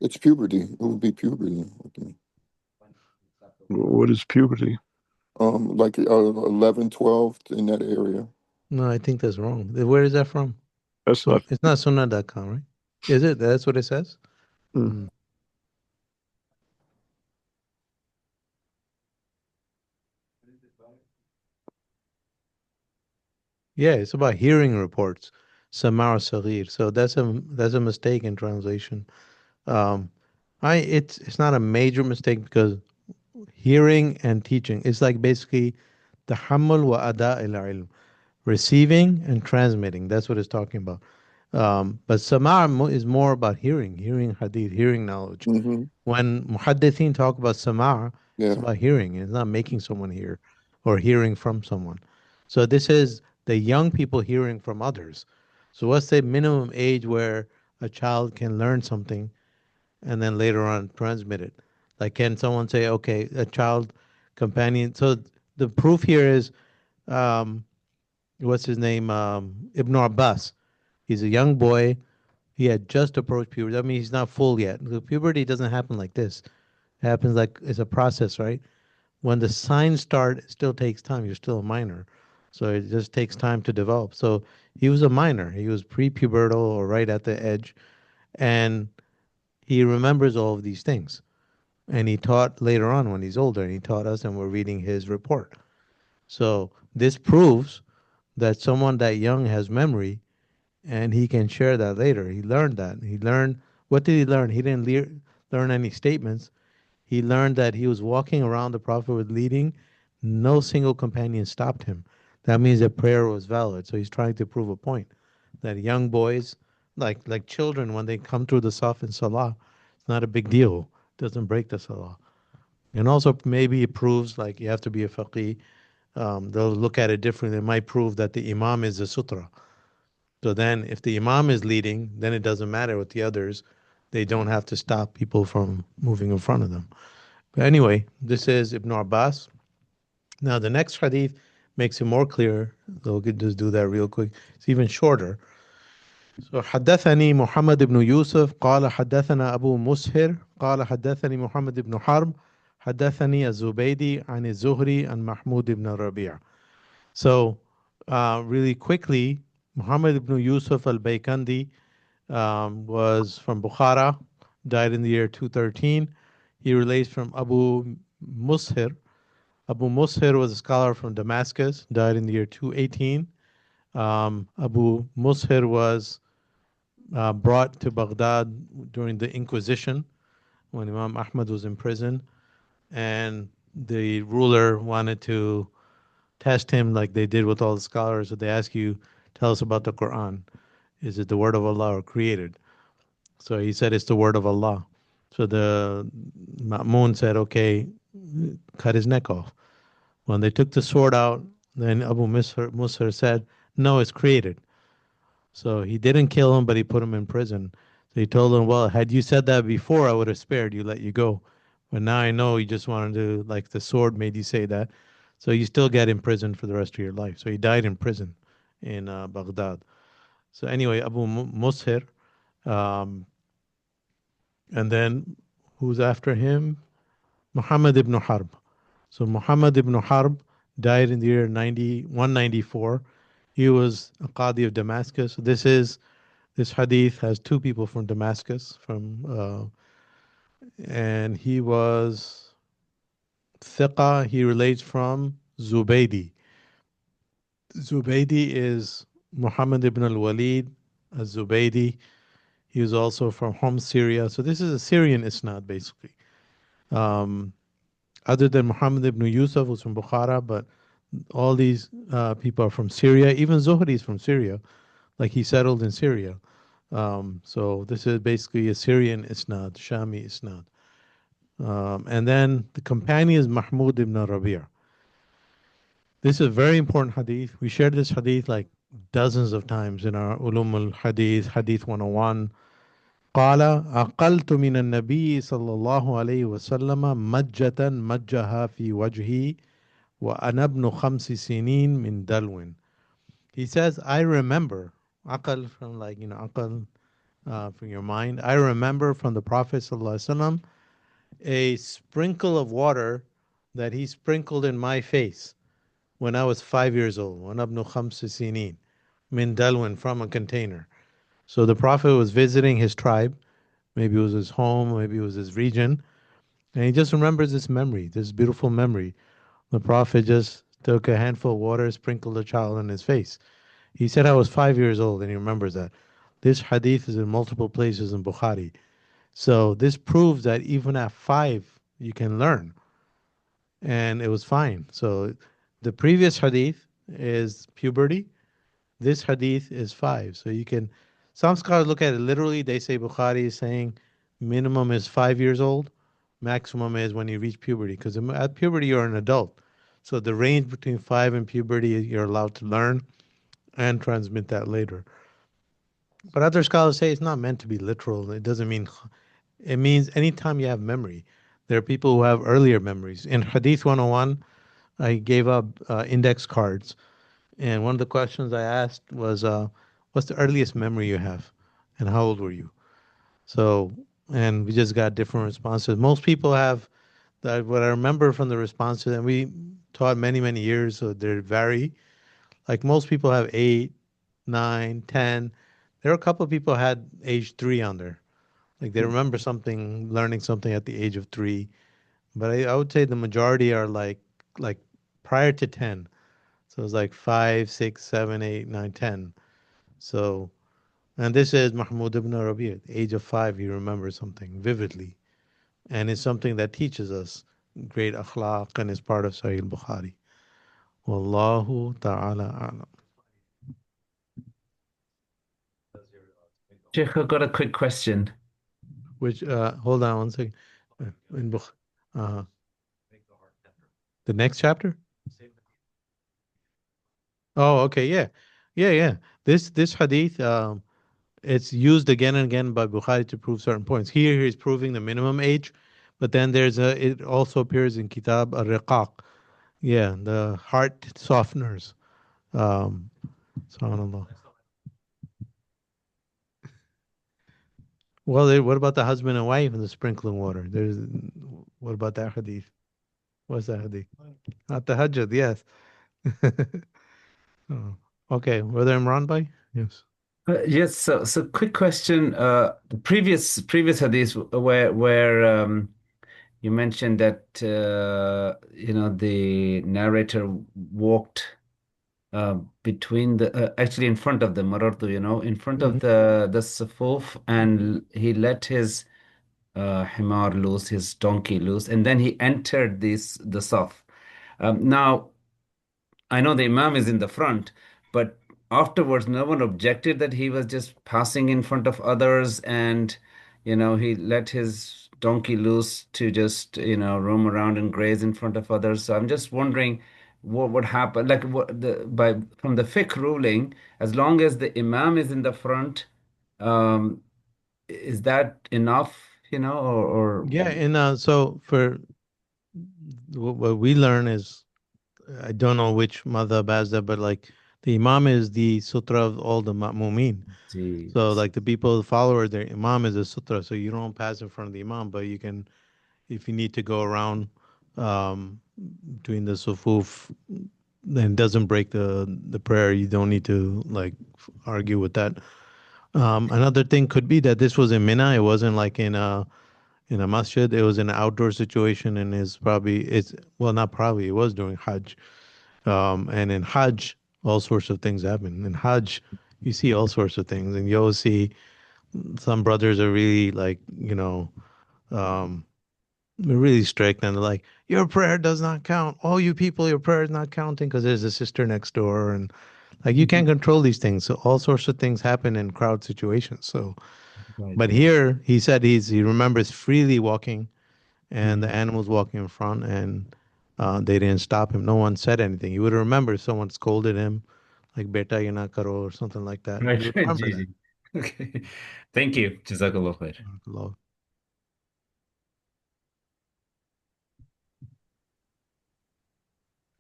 It's puberty. It would be puberty. Okay. What is puberty? Like 11, 12 in that area. No, I think that's wrong. Where is that from? That's not. It's not sunnah.com, right? Is it? That's what it says? Mm. Mm. Yeah, it's about hearing reports. Samar Saghir. So that's a mistake in translation. Um, it's not a major mistake because hearing and teaching is like basically tahammul wa ada il ilm, receiving and transmitting. That's what it's talking about. But samar is more about hearing hadith, hearing knowledge. Mm-hmm. When muhaddithin talk about samar, it's Yeah. about hearing. It's not making someone hear or hearing from someone. So this is the young people hearing from others. So what's the minimum age where a child can learn something and then later on transmit it? Like, can someone say, okay, a child companion? So the proof here is, um, what's his name? Ibn Abbas. He's a young boy. He had just approached puberty. I mean, he's not full yet. The puberty doesn't happen like this. It happens like it's a process, right? When the signs start, it still takes time. You're still a minor. So it just takes time to develop. So he was a minor. He was pre-pubertal or right at the edge. And he remembers all of these things. And he taught later on when he's older, and he taught us, and we're reading his report. So this proves that someone that young has memory, and he can share that later. He learned that. He learned, what did he learn? He didn't learn any statements. He learned that he was walking around, the Prophet was leading. No single companion stopped him. That means that prayer was valid. So he's trying to prove a point that young boys, like children, when they come through the Saf in Salah, it's not a big deal. It doesn't break the Salah. And also maybe it proves like you have to be a faqih. They'll look at it differently. It might prove that the imam is a sutra. So then if the imam is leading, then it doesn't matter with the others. They don't have to stop people from moving in front of them. But anyway, this is Ibn Abbas. Now the next hadith makes it more clear. So we could just do that real quick. It's even shorter. So حدثني محمد بن يوسف قال حدثنا أبو مسهر قال حدثني محمد بن حرب حدثني الزبيدي عن الزهري عن محمود بن ربيع. So really quickly, Muhammad ibn Yusuf al-Baykandi was from Bukhara, died in the year 213. He relates from Abu Mushir. Abu Mushir was a scholar from Damascus, died in the year 218. Abu Mushir was brought to Baghdad during the Inquisition when Imam Ahmad was in prison, and the ruler wanted to test him like they did with all the scholars. So they ask you, tell us about the Quran. Is it the word of Allah or created? So he said it's the word of Allah. So the Ma'mun said, okay, cut his neck off. When they took the sword out, then Abu Musar said, no, it's created. So he didn't kill him, but he put him in prison. So he told him, well, had you said that before, I would have spared you, let you go. But now I know you just wanted to, like the sword made you say that. So you still get imprisoned for the rest of your life. So he died in prison in Baghdad. So anyway, Abu Mushir, um, and then who's after him? Muhammad ibn Harb. So Muhammad ibn Harb died in the year 194. He was a Qadi of Damascus. This hadith has two people from Damascus, and he was Thiqa. He relates from Zubaydi. Zubaydi is Muhammad ibn al-Walid al-Zubaydi. He was also from Homs, Syria. So this is a Syrian isnad, basically. Um, Other than Muhammad ibn Yusuf, who's from Bukhara, but all these people are from Syria. Even Zuhri is from Syria, like he settled in Syria. So this is basically a Syrian isnad, Shami isnad. And then the companion is Mahmud ibn Rabi'. This is a very important hadith. We shared this hadith like dozens of times in our Ulum al-Hadith, Hadith 101. قال أقلت من النبي صلى الله عليه وسلم مجة مجها في وجهي وأنا ابن 5 سنين من دلو. He says, I remember, aqal from like, aqal from your mind. I remember from the Prophet ﷺ a sprinkle of water that he sprinkled in my face when I was 5 years old. وأنا ابن 5 سنين من دلو, from a container. So the Prophet was visiting his tribe. Maybe it was his home, maybe it was his region. And he just remembers this memory, this beautiful memory. The Prophet just took a handful of water, sprinkled a child in his face. He said, I was 5 years old, and he remembers that. This hadith is in multiple places in Bukhari. So this proves that even at 5, you can learn. And it was fine. So the previous hadith is puberty. This hadith is 5. So you can, some scholars look at it literally. They say Bukhari is saying minimum is 5 years old, maximum is when you reach puberty. Because at puberty, you're an adult. So the range between 5 and puberty, you're allowed to learn and transmit that later. But other scholars say it's not meant to be literal. It doesn't mean, it means anytime you have memory. There are people who have earlier memories. In Hadith 101, I gave up index cards. And one of the questions I asked was, what's the earliest memory you have? And how old were you? So, and we just got different responses. Most people have that, what I remember from the responses, and we taught many, many years, so they vary. Like most people have 8, 9, 10. There are a couple of people had age 3 on there. Like they remember something, learning something at the age of 3. But I would say the majority are like prior to 10. So it's like 5, 6, 7, 8, 9, 10. So, and this is Mahmud ibn Rabi'. At the age of 5, he remembers something vividly. And it's something that teaches us great akhlaq and is part of Sahih Bukhari. Wallahu ta'ala a'lam. Sheikh, I've got a quick question. Which, hold on one second. In the next chapter? Oh, okay, yeah. Yeah. This hadith, it's used again and again by Bukhari to prove certain points. Here he's proving the minimum age, but then it also appears in Kitab al-Riqaq. Yeah, the heart softeners. Um, subhanallah. Well, what about the husband and wife and the sprinkling water? What about that hadith? What's that hadith? Not the hajjat, yes. Oh, okay, were there Imran by? Yes. Yes, so quick question. The previous hadith where you mentioned that the narrator walked between the actually in front of the marartu, in front of Mhm. the sufuf, and he let his himar loose, his donkey loose, and then he entered the saf. Now I know the Imam is in the front, but afterwards, no one objected that he was just passing in front of others and, he let his donkey loose to just, roam around and graze in front of others. So I'm just wondering what would happen. Like from the fiqh ruling, as long as the Imam is in the front, um, is that enough, or Yeah, and so for what we learn is, I don't know which madhab has that, but like the imam is the sutra of all the ma'mumin. So geez. like the people, the followers, their imam is a sutra. So you don't pass in front of the imam, but you can, if you need to go around um, between the sufuf, then it doesn't break the prayer. You don't need to like argue with that. Another thing could be that this was in Mina. It wasn't like in a masjid. It was an outdoor situation, and is probably it's well, not probably. It was during Hajj, and in Hajj, all sorts of things happen. In Hajj, you see all sorts of things, and you'll see some brothers are really like um, they're really strict, and they're like, "Your prayer does not count. All you people, your prayer is not counting because there's a sister next door," and like you can't control these things. So all sorts of things happen in crowd situations. So, Right. but here he said he remembers freely walking and the Mhm. animals walking in front, and they didn't stop him. No one said anything. You would remember someone scolded him, like "Beta, ye na karo" or something like that. You Right, would right, remember that. Gigi. Okay. Thank you. Jazakallah khair.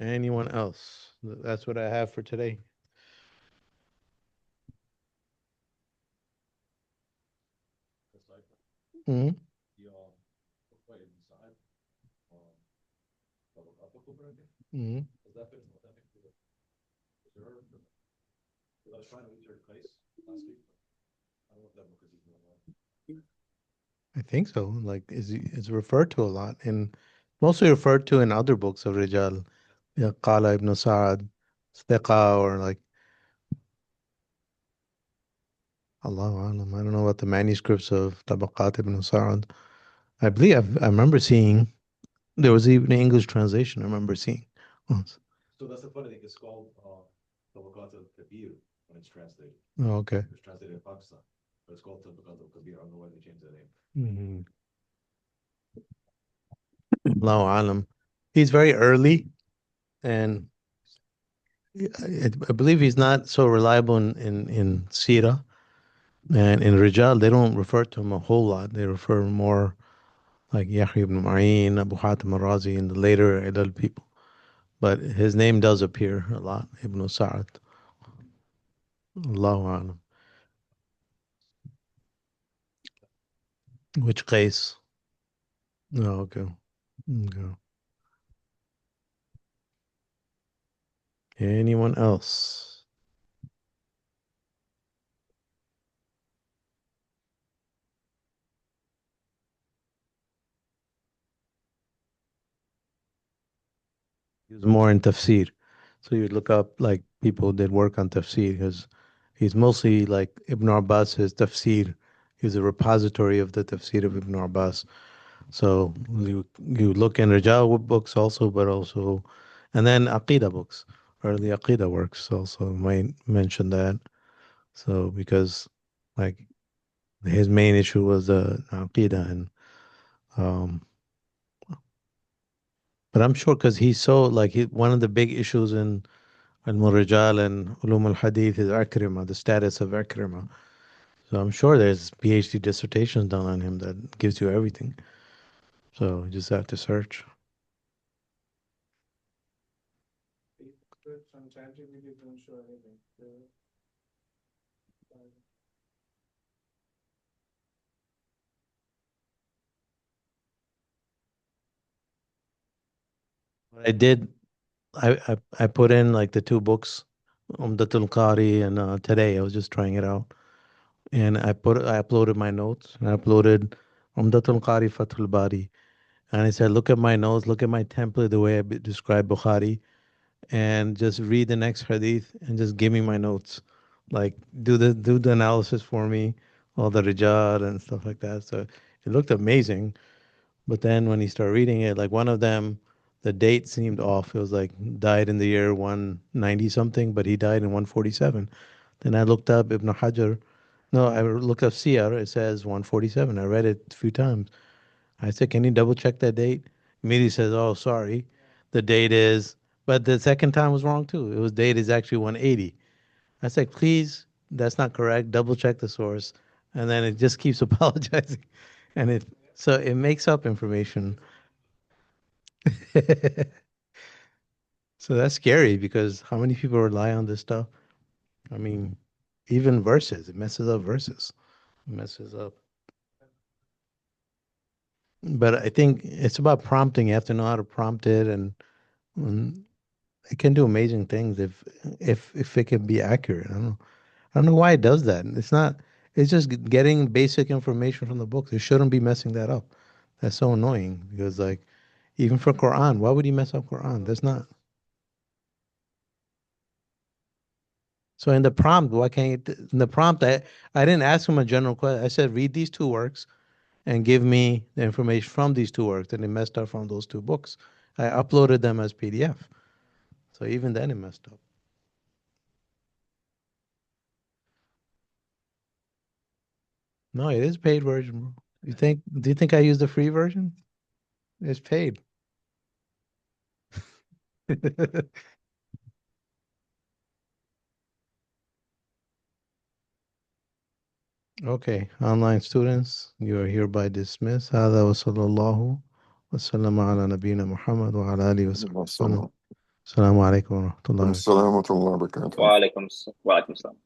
Anyone else? That's what I have for today. Hmm. Hmm. I was trying to reach her place last week, but I don't know if that book is even online. I think so. Like, is referred to a lot, and mostly referred to in other books of Rijal. Yeah, Qala ibn Sa'ad, Thiqa, or like Allahu Alam. I don't know about the manuscripts of Tabaqat ibn Sa'ad. I believe I remember seeing there was even an English translation. I remember seeing once. So that's the funny thing. It's called Tabaqat al-Kabir when it's translated. Oh, okay. It's translated in Pakistan, but it's called Tabaqat al-Kabir. I don't know why they changed the name. Hmm. Allahu Alam. He's very early, and I believe he's not so reliable in Sira and in Rijal. They don't refer to him a whole lot. They refer more like Yahya ibn Ma'in, Abu Hatim al-Razi, and the later Ilal people. But his name does appear a lot, Ibn Sa'ad. Allahu Alam. Which case? Oh, okay. Okay. Anyone else? He was more in tafsir. So you look up like people who did work on tafsir because he's mostly like Ibn Abbas, his tafsir. He's a repository of the tafsir of Ibn Abbas. So you look in Rijal books also, but also, and then Aqidah books, early Aqidah works also might mention that. So because like his main issue was the Aqidah, and um, but I'm sure because he's so like one of the big issues in Al-Murrijal and Ulum al-Hadith is Akrimah, the status of Akrimah. So I'm sure there's PhD dissertations done on him that gives you everything. So you just have to search. On ChatGPT don't show anything. What I did, I put in like the two books Umdatul Qari, and today I was just trying it out. And I uploaded my notes, and I uploaded Umdatul Qari Fathul Bari. And I said, look at my notes, look at my template, the way I describe Bukhari, and just read the next hadith and just give me my notes. Like do the analysis for me, all the rijal and stuff like that. So it looked amazing. But then when you start reading it, like one of them, the date seemed off. It was like died in the year 190 something, but he died in 147. Then I looked up Ibn Hajar. No, I looked up Siyar. It says 147. I read it a few times. I said, can you double check that date? Immediately says, oh, sorry. The date is, but the second time was wrong too. It was date is actually 180. I said, please, that's not correct. Double check the source. And then it just keeps apologizing. And so it makes up information. So that's scary because how many people rely on this stuff? I mean, even verses, it messes up verses. It messes up. But I think it's about prompting. You have to know how to prompt it, and it can do amazing things if it can be accurate. I don't know why it does that. It's not. It's just getting basic information from the book. It shouldn't be messing that up. That's so annoying because like even for Quran, why would he mess up Quran? That's not. So in the prompt, why can't you, in the prompt I didn't ask him a general question. I said read these two works and give me the information from these two works, and it messed up from those two books. I uploaded them as PDF. So even then it messed up. No, it is paid version, bro. Do you think I use the free version? It's paid. Okay, online students, you are hereby dismissed. هذا وصلى الله وسلم على نبينا محمد وعلى آله وصحبه وسلم. السلام عليكم ورحمة الله وبركاته. السلام ورحمة الله وبركاته. وعليكم السلام.